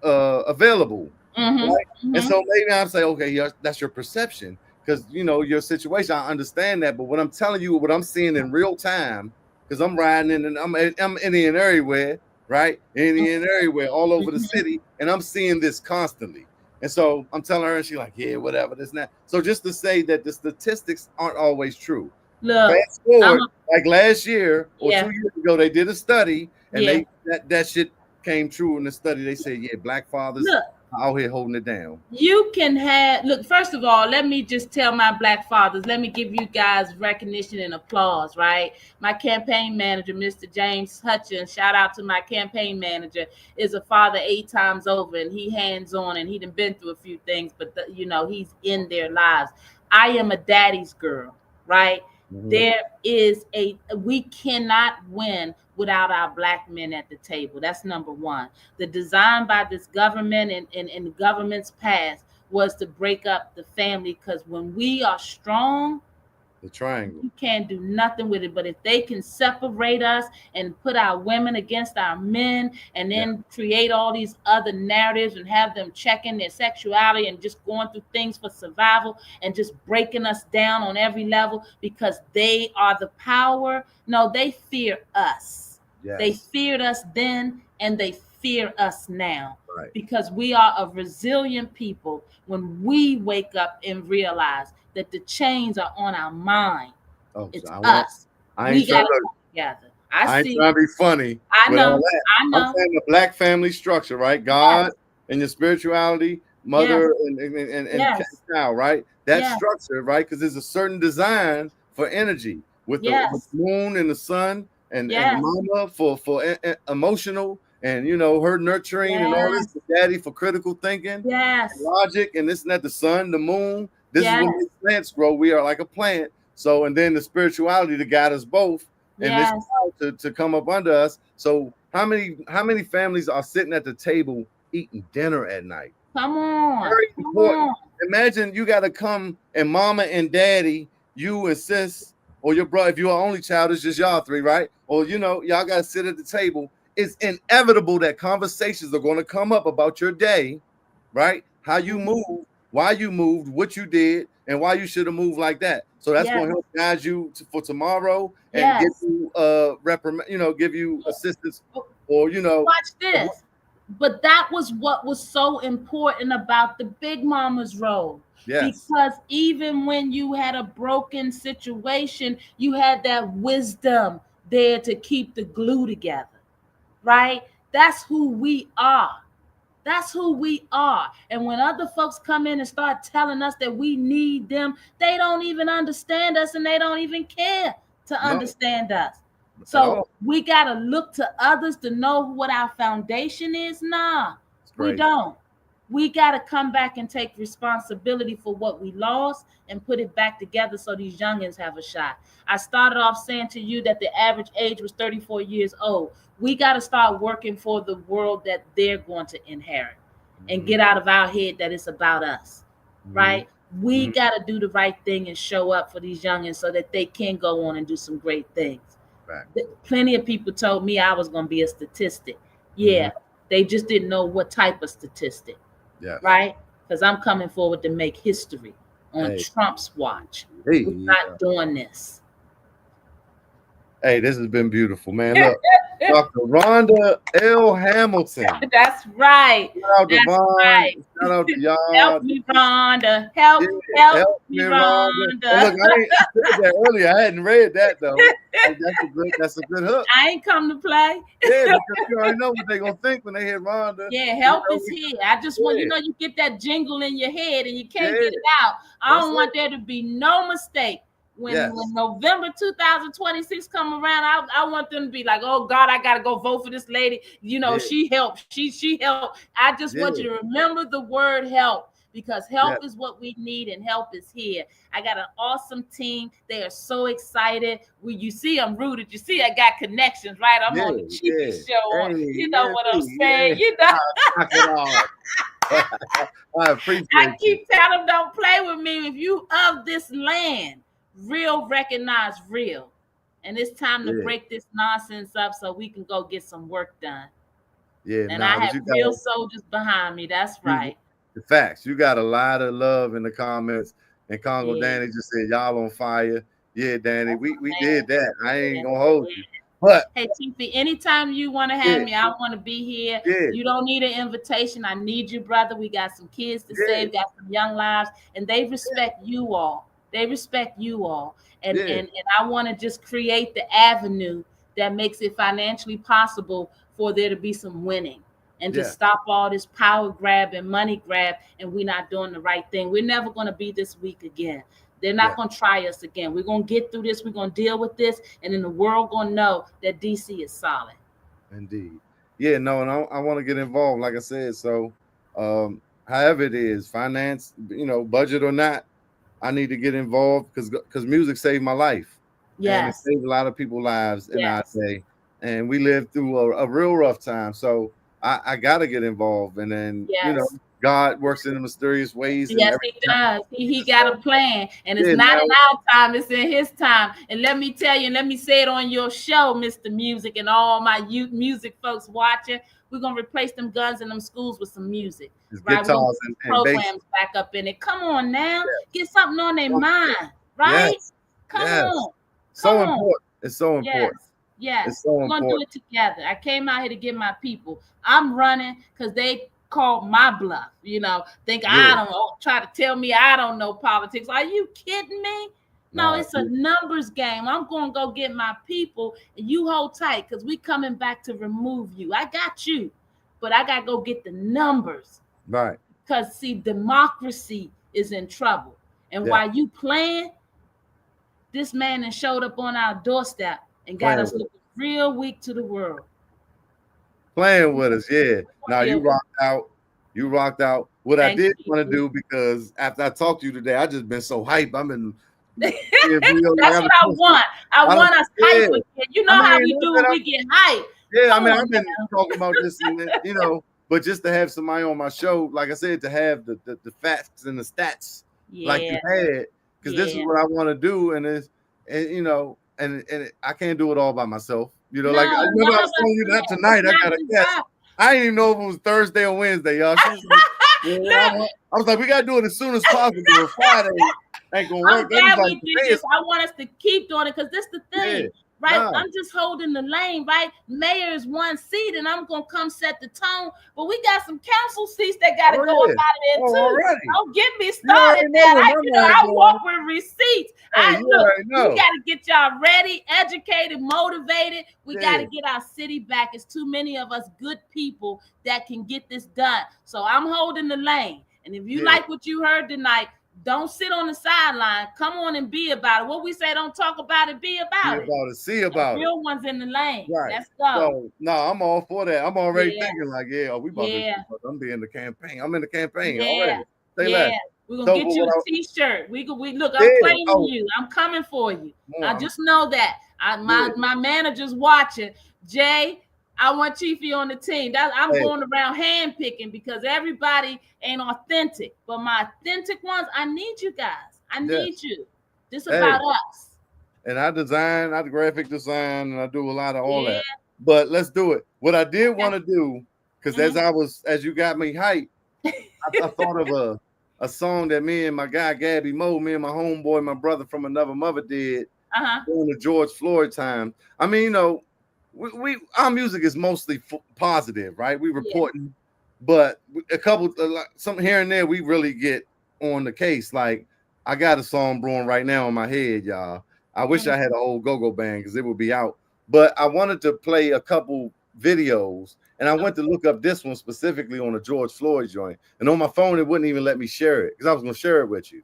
available. Right? And so maybe I'm saying, okay, that's your perception, because, you know, your situation, I understand that. But what I'm telling you, what I'm seeing in real time, because I'm riding in and I'm Indian everywhere, right? And everywhere, all over the city. And I'm seeing this constantly. And so I'm telling her, and she's like, yeah, whatever, this and that. So just to say that the statistics aren't always true. Look, Fast I'm forward, a, like last year or yeah, 2 years ago, they did a study, and yeah. that shit came true in the study. They said, yeah, black fathers Look, are out here holding it down. you can have, look, first of all, let me just tell my black fathers, let me give you guys recognition and applause, right? My campaign manager, Mr. James Hutchins, shout out to my campaign manager, is a father 8 times over, and he hands-on, and he done been through a few things, but he's in their lives. I am a daddy's girl, right? Mhm. We cannot win without our black men at the table. That's number one. The design by this government and the government's past was to break up the family, because when we are strong, The triangle. you can't do nothing with it. But if they can separate us and put our women against our men, and then create all these other narratives and have them checking their sexuality and just going through things for survival and just breaking us down on every level because they are the power. No, they fear us. Yes. They feared us then, and they fear us now. Right. Because we are a resilient people when we wake up and realize that the chains are on our mind. Oh, It's so us. I We ain't trying got to to. come together. I ain't See. trying to be funny I with all know. that. I I'm know. saying the black family structure, right? God and your spirituality, mother and Yes. child, right? That Yes. structure, right? Because there's a certain design for energy with the Yes. moon and the sun and Yes. mama for emotional and her nurturing and all this, Yes. the daddy for critical thinking, Yes. logic, and this and that, the sun, the moon. This is when Yes. these plants grow. We are like a plant. So, and then the spirituality to guide us both. And this Yes. to come up under us. So how many families are sitting at the table eating dinner at night? Come on. Very Come important. on. Imagine you got to come and mama and daddy, you and sis, or your brother, if you're an only child, it's just y'all three, right? Or y'all got to sit at the table. It's inevitable that conversations are going to come up about your day, right? How you moved, why you moved, what you did, and why you should have moved like that. So that's going to help guide you for tomorrow and give you give you assistance, or Watch this. But that was what was so important about the big mama's role. Yes. Because even when you had a broken situation, you had that wisdom there to keep the glue together, right? That's who we are. That's who we are. And when other folks come in and start telling us that we need them, they don't even understand us, and they don't even care to understand us. So we got to look to others to know what our foundation is. Nah, we don't. We got to come back and take responsibility for what we lost and put it back together so these youngins have a shot. I started off saying to you that the average age was 34 years old. We got to start working for the world that they're going to inherit and get out of our head that it's about us, right? We got to do the right thing and show up for these youngins so that they can go on and do some great things. Right. Plenty of people told me I was going to be a statistic. Yeah, they just didn't know what type of statistic. Yeah. Right? Because I'm coming forward to make history on Trump's watch. We're not doing this. Hey, this has been beautiful, man. Look, Dr. Rhonda L. Hamilton. That's right. Shout out to Vaughn. Right. Shout out to y'all. Help me, Rhonda. Help me, Rhonda. Look, I said that earlier. I hadn't read that though. That's a good hook. I ain't come to play. Yeah, because you already know what they're gonna think when they hear Rhonda. Yeah, help is here. I just want you get that jingle in your head and you can't get it out. I don't want there to be no mistake. When November 2026 come around, I want them to be like, oh God, I gotta go vote for this lady. She helped. She helped. I just want you to remember the word help, because help is what we need, and help is here. I got an awesome team. They are so excited. You see I'm rooted. You see I got connections, right? I'm on the Cheef show. You know what I'm saying? You know. I appreciate I keep telling them, don't play with me. If you of this land, real recognize real. And it's time to break this nonsense up so we can go get some work done. Yeah, and I have real soldiers behind me. That's right. The facts. You got a lot of love in the comments. And Congo Danny just said, y'all on fire. Yeah, Danny, we did that. I ain't gonna hold you. But Hey, Tiffy, anytime you want to have yeah, me, I want to be here. yeah, You don't need an invitation. I need you, brother. We got some kids to yeah, save, got some young lives, and they respect you all. They respect you all. And yeah, and and I want to just create the avenue that makes it financially possible for there to be some winning and to yeah, stop all this power grab and money grab, and we're not doing the right thing. We're never going to be this weak again. They're yeah. not going to try us again. We're going to get through this. We're going to deal with this. And then the world going to know that DC is solid. Indeed. Yeah, no, and I want to get involved, like I said. So, however it is, finance, budget or not, I need to get involved because music saved my life, and it Yes. saved a lot of people's lives in our Yes. day. And we lived through a real rough time, so I got to get involved. And then Yes. God works in mysterious ways, and Yes, every he time does. He it's got a plan, and it's yeah, not now in our time; it's in his time. And let me tell you, and let me say it on your show, Mr. Music, and all my youth music folks watching. We're gonna replace them guns in them schools with some music, it's right? We're gonna guitars put some and bass. programs back up in it. Come on now, Yes, get something on their so mind, right? yes, Come yes. on, come So on. important. It's so Yes, important. It's yes. so We're gonna do important. it together. I came out here to get my people. I'm running because they called my bluff. Think I Yeah, don't know, try to tell me I don't know politics. Are you kidding me? No, nah, it's a numbers game. I'm gonna go get my people, and you hold tight because we coming back to remove you. I got you, but I gotta go get the numbers. right. Because see, democracy is in trouble. And Yeah, while you playing, this man has showed up on our doorstep and got playing us with looking real weak to the world. playing with us. Yeah. Now Deal you with it. rocked out. You rocked out. What I Thank did want to you. do because after I talked to you today, I just been so hype. I've been being real. I That's gotta what I post it. want. I I don't, want us yeah. hype again. You I know how mean, we not do that when I'm we get hype. yeah, I Come mean, on I've been now. talking about this but just to have somebody on my show, like I said, to have the facts and the stats like you Yeah, had, because this is yeah. what I want to do, and I can't do it all by myself. Like I No, remember I none of was us telling you that can. It's tonight. I not got a guest. designed. I didn't even know if it was Thursday or Wednesday, y'all. She was like, "Yeah," Look, I was like, "We gotta do it as soon as possible. Friday ain't gonna I'm work." They was glad like, we did "Today this. is I want us to keep doing it because this is the yeah, thing, right? nah, I'm just holding the lane, right? Mayor is one seat, and I'm gonna come set the tone. But we got some council seats that got to oh go up yeah, out of there oh too. already." Don't get me You started. already know That where my mind I going. walk with receipts. Hey, I you look. already We know. got to get y'all ready, educated, motivated. We got Yeah, to get our city back. It's too many of us good people that can get this done. So I'm holding the lane. And if you yeah. like what you heard tonight, don't sit on the sideline. Come on and be about it. What we say, don't talk about it, be Be about it. about it. See The about it. real ones in the lane. Right. Let's go. So no, I'm all for that. I'm already Yeah, thinking like, yeah, we about to. yeah, I'm being the campaign. I'm in the campaign yeah, already. Say yeah. less. We're gonna So, get but you what a I t-shirt. We look, I'm yeah. claiming Oh, you. I'm coming for you. I more. just know that. Yeah. My manager's watching. Jay, I want Chiefy on the team. I'm Hey, going around hand picking because everybody ain't authentic. But my authentic ones, I need you guys. I need yes. you. This Hey, about us. and I do graphic design, and I do a lot of all Yeah. that. But let's do it. What I did Okay. want to do, because Mhm. as you got me hyped, I thought of a song that me and my guy Gabby Moe, me and my homeboy, my brother from another mother did Uh-huh. during the George Floyd time. I mean, we our music is mostly positive, right? We Yeah. reporting, but some here and there we really get on the case. Like I got a song brewing right now in my head, y'all. I wish Mhm. I had a whole go-go band because it would be out. But I wanted to play a couple videos, and I went to look up this one specifically on a George Floyd joint. And on my phone, it wouldn't even let me share it because I was gonna share it with you,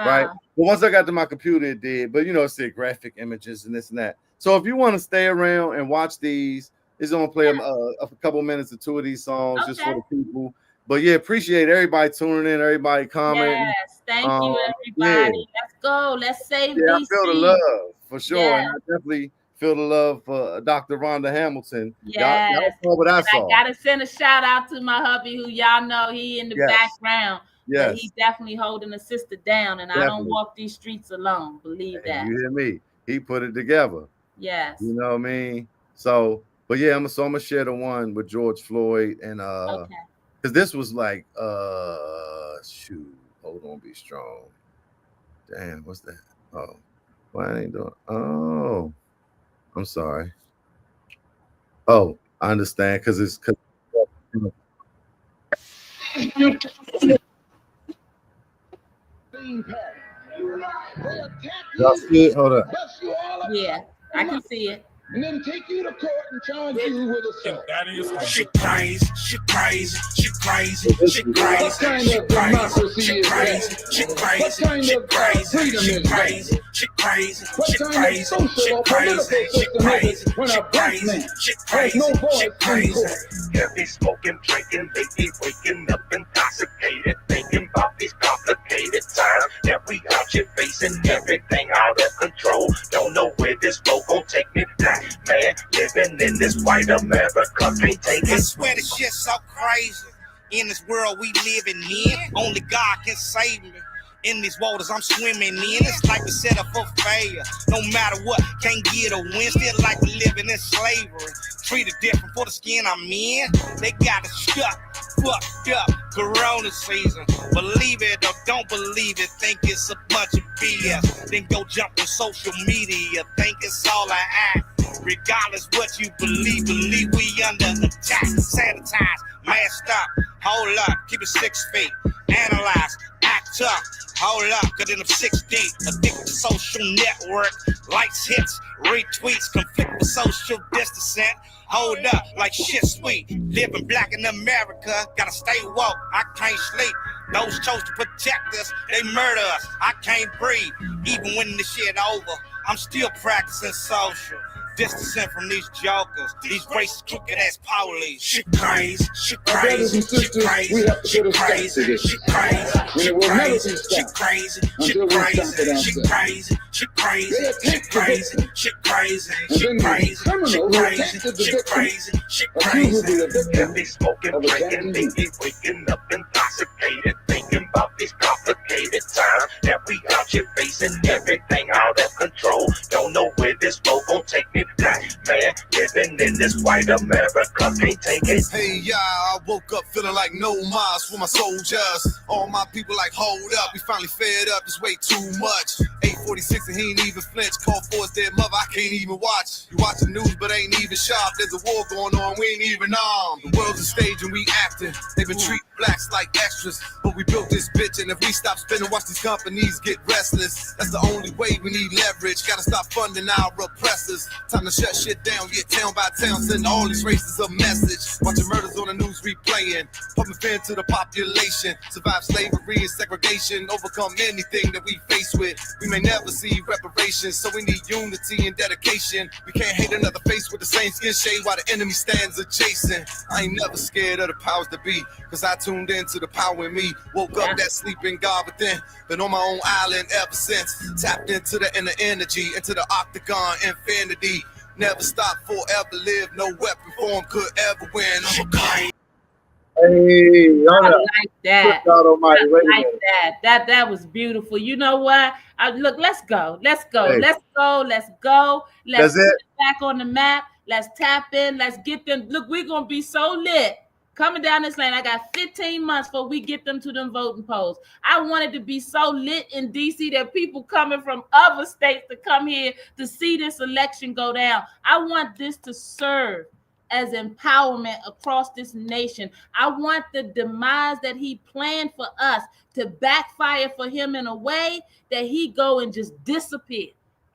right? Wow. But once I got to my computer, it did. But it said graphic images and this and that. So if you want to stay around and watch these, it's gonna play a couple minutes of two of these songs just for Okay. the people. But yeah, appreciate everybody tuning in, everybody commenting. Yes. Thank Um, you, yeah, everybody. Let's go. Let's save yeah, I feel the DC. love for sure, and Yes. I definitely feel the love for Dr. Rhonda Hamilton. Y'all Yes. saw what I And I saw. gotta send a shout out to my hubby who y'all know he in the Yes, background, but he yes, definitely holding a sister down. And I don't definitely. walk these streets alone. Believe Hey, that. you hear me? He put it together. Yes. You know what I mean? So, but yeah, I'm gonna share the one with George Floyd and Okay. because this was like shoot, hold on, be strong. Damn, what's that? Oh, why I ain't doing? Oh, I'm sorry. Oh, I understand because it's because. Y'all see it? Hold up. Yeah, I can see it. And then take you to court and charge you with assault. Shit crazy, shit crazy, shit crazy, shit crazy, What kind of democracy shit is crazy, that? shit What crazy, kind shit of crazy, freedom shit is that? crazy, shit crazy, What shit kind of crazy, social shit or crazy, political shit system is crazy, it when a shit black crazy, man shit has no crazy, voice shit in crazy. court? Heavy smoking, drinking, lately waking up intoxicated, thinking about these complicated times that we out here facing, everything out of control. Don't know where this road gon' take me. Black man living in this white America, can't take it. I swear this shit's so crazy. In this world we living in, only God can save me. In these waters I'm swimming in, it's like we set up for failure. No matter what, can't get a win. Still like we living in slavery. Treated different for the skin I'm in. They got us stuck, fucked up. Corona season. Believe it or don't believe it, think it's a bunch of BS. Then go jump on social media, think it's all an act. Regardless what you believe we under attack. Sanitize, masked up, hold up, keep it 6 feet. Analyze, act up, hold up, cause then I'm 6 deep. Addicted to social network, likes, hits, retweets, conflict with social distancing. Hold up, like shit sweet. Living black in America, gotta stay woke, I can't sleep. Those chose to protect us, they murder us, I can't breathe. Even when this shit over, I'm still practicing social distancing from these jokers, these racist crooked ass police. Shit crazy, shit crazy, shit crazy, shit crazy, shit crazy, shit crazy, shit crazy, shit crazy, shit crazy, shit crazy, shit crazy, shit crazy, shit crazy, shit crazy, shit crazy, shit crazy. Heavy smoking, drinking, maybe waking up intoxicated, thinking about these complicated times that we out here facing, everything out of control. Don't know where this road gon' take me. Black man living in this white America, can't take it. Hey y'all, I woke up feeling like no mas for my soldiers. All my people like hold up, we finally fed up, it's way too much. 846 and he ain't even flinch, call for his dead mother, I can't even watch. You watch the news but ain't even sharp, there's a war going on, we ain't even armed. The world's a stage and we acting, they've been treating blacks like extras. But we built this bitch and if we stop spending, watch these companies get restless. That's the only way, we need leverage, gotta stop funding our oppressors. Time to shut shit down, yeah, town by town, send all these races a message. Watching murders on the news replaying, pumping fear to the population. Survive slavery and segregation, overcome anything that we face with. We may never see reparations, so we need unity and dedication. We can't hate another face with the same skin shade while the enemy stands adjacent. I ain't never scared of the powers that be, cause I tuned into the power in me. Woke up that sleeping God within, been on my own island ever since. Tapped into the inner energy, into the octagon infinity. Never stop, forever live, no weapon form could ever win. Hey, I like that. God Almighty, I wait a like minute. that was beautiful. You know what? Look, let's go. Hey. Let's go. Let's That's put it? it back on the map. Let's tap in. Let's get them. Look, we're gonna be so lit. Coming down this lane, I got 15 months before we get them to them voting polls. I wanted to be so lit in DC that people coming from other states to come here to see this election go down. I want this to serve as empowerment across this nation. I want the demise that he planned for us to backfire for him in a way that he go and just disappear.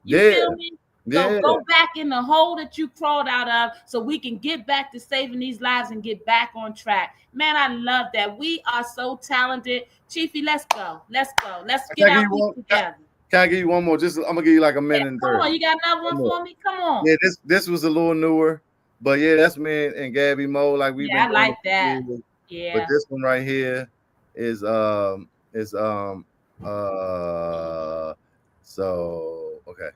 You feel me? So go back in the hole that you crawled out of so we can get back to saving these lives and get back on track. Man, I love that. We are so talented. Chiefy, let's go. Let's get our feet together. Can I give you one more? Just I'm gonna give you like a minute and 30. Come on, you got another one for me? Come on. Yeah, this was a little newer, but yeah, that's me and Gabby Mo. Like we've been. I like that. Yeah. But this one right here is so okay.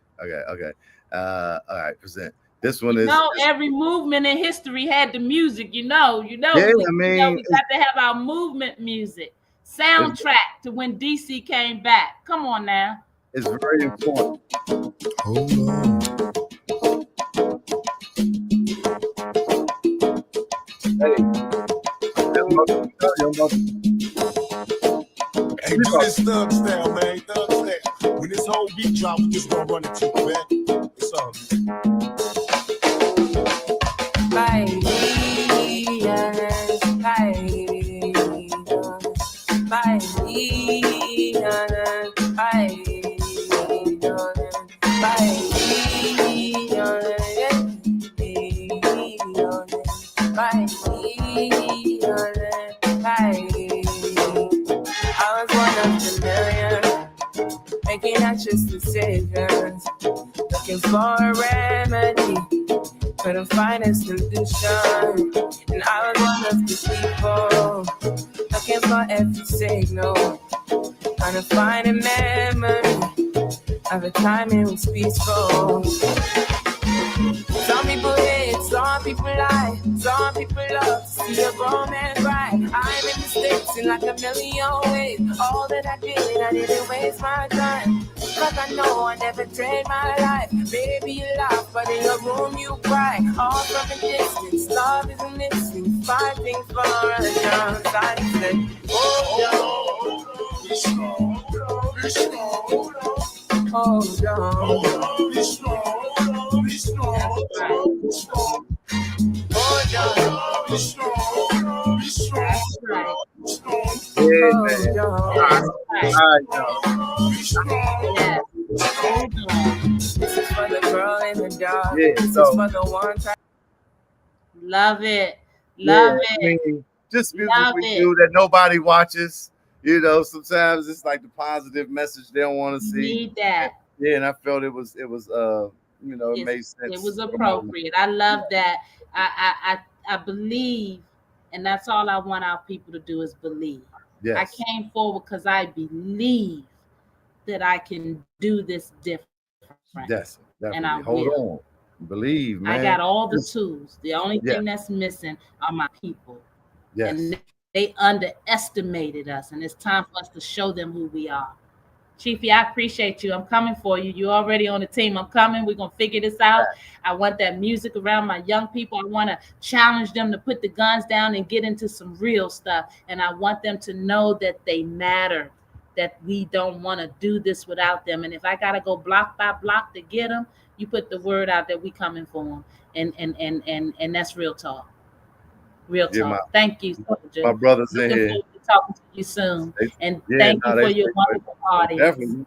All right, present. This one is. Every movement in history had the music. You know. Yeah, we got to have our movement music soundtrack to when DC came back. Come on now. It's very important. Hold on. Hey, do this thug style, man. Thug style. When this whole beat drops, we just gonna run it to you, man. It's all good. I was one of the million, making anxious decisions, looking for a remedy, couldn't find a solution. And I was one of the people, looking for every signal, trying to find a memory of a time it was peaceful. Some people hate, some people lie, some people love to see a grown man cry. I'm in the States in like a million ways. All that I didn't waste my time. Cause I know I never trade my life. Baby, you laugh, but in your room you cry. All from a distance, love is missing. Fighting for a chance. I said, hold on, be strong, be strong, hold on, be strong, be strong. Be strong. Hold on. Be strong. Be strong. Be strong. Yeah, man. Be strong. This is for the girl in the dark. Yeah, This is so- for the one time. Love it. Love I it. mean, just music Love we it. do that nobody watches. You know, sometimes it's like the positive message they don't want to You see. need that. Yeah, and I felt it was you know, it made sense. It was appropriate. I love that. I believe, and that's all I want our people to do is believe. Yes. I came forward because I believe that I can do this different. Yes, definitely. And I Hold will. on. Believe, man. I got all the Just- tools. The only Yeah. thing that's missing are my people. Yes. And they underestimated us, and it's time for us to show them who we are. Chiefy, I appreciate you. I'm coming for you. You're already on the team. I'm coming. We're going to figure this out. I want that music around my young people. I want to challenge them to put the guns down and get into some real stuff. And I want them to know that they matter, that we don't want to do this without them. And if I got to go block by block to get them, you put the word out that we coming for them. And that's real talk. Real Yeah, talk. Thank you, Soldier. my brothers in Looking here. forward to talking to you soon. They- And yeah, thank no, you for they- your wonderful audience. Definitely.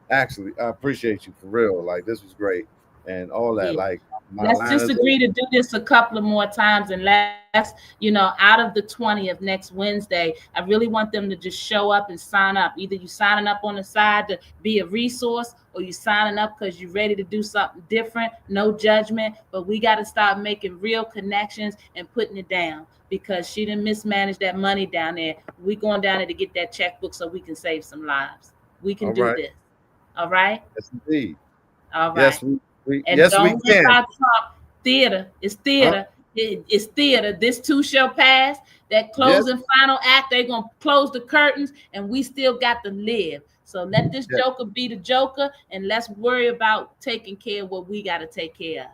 Actually, I appreciate you for real. Like, this was great. And all that. Yeah. Like, my Let's line just is- agree to do this a couple of more times, and let's, out of the 20th next Wednesday, I really want them to just show up and sign up. Either you signing up on the side to be a resource, or you signing up because you're ready to do something different. No judgment, but we got to start making real connections and putting it down, because she didn't mismanage that money down there. We going down there to get that checkbook so we can save some lives. We can All do right. this. All right. Yes, indeed. All right. Yes, we And yes, we don't can. let our talk theater. It's theater. It's theater. This too shall pass. That closing final act, they're gonna close the curtains, and we still got to live. So let this Yeah. Joker be the Joker, and let's worry about taking care of what we got to take care of.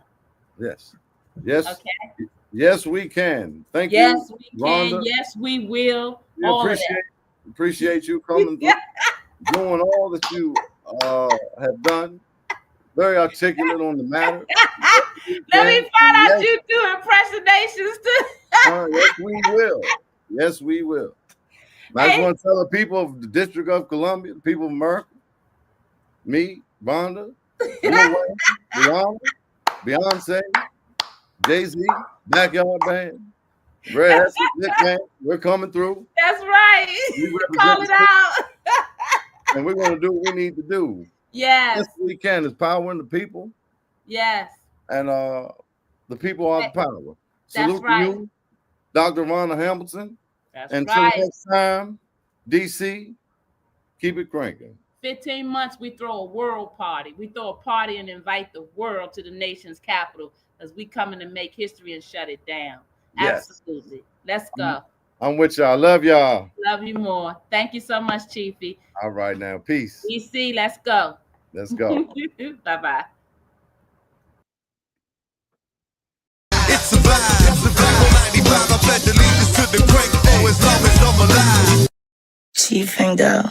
Yes. Yes. Okay. Yes, we can. Thank Yes, you. we can. Rhonda. Yes, we will. We All of that. appreciate you coming through, doing all that you have done. Very articulate on the matter. Let me find out Yes. you do impersonations too. Yes, we will. Yes, we will. I just Hey. want to tell the people of the District of Columbia, the people of America, me, Rhonda, Rhonda, Beyonce, Jay-Z, Backyard Band, Red Hats, Nick Man, we're coming through. That's right. We represent Call the it state, out. and we're going to do what we need to do. Yes. Yes, we can. There's power in the people, Yes. and the people are the power. That's Salute right. to you, Dr. Rhonda Hamilton. That's Until right. next time, DC, keep it cranking. 15 months, we throw a world party. We throw a party and invite the world to the nation's capital as we coming to make history and shut it down. Yes. Absolutely. Let's go. I'm with y'all. Love y'all. Love you more. Thank you so much, Chiefy. All right, now. Peace. DC, let's go. Let's go. Bye-bye. It's a vibe. It's a vibe. 95, I pledge allegiance to the great. Oh, as long as I'm alive. Cheef and Go.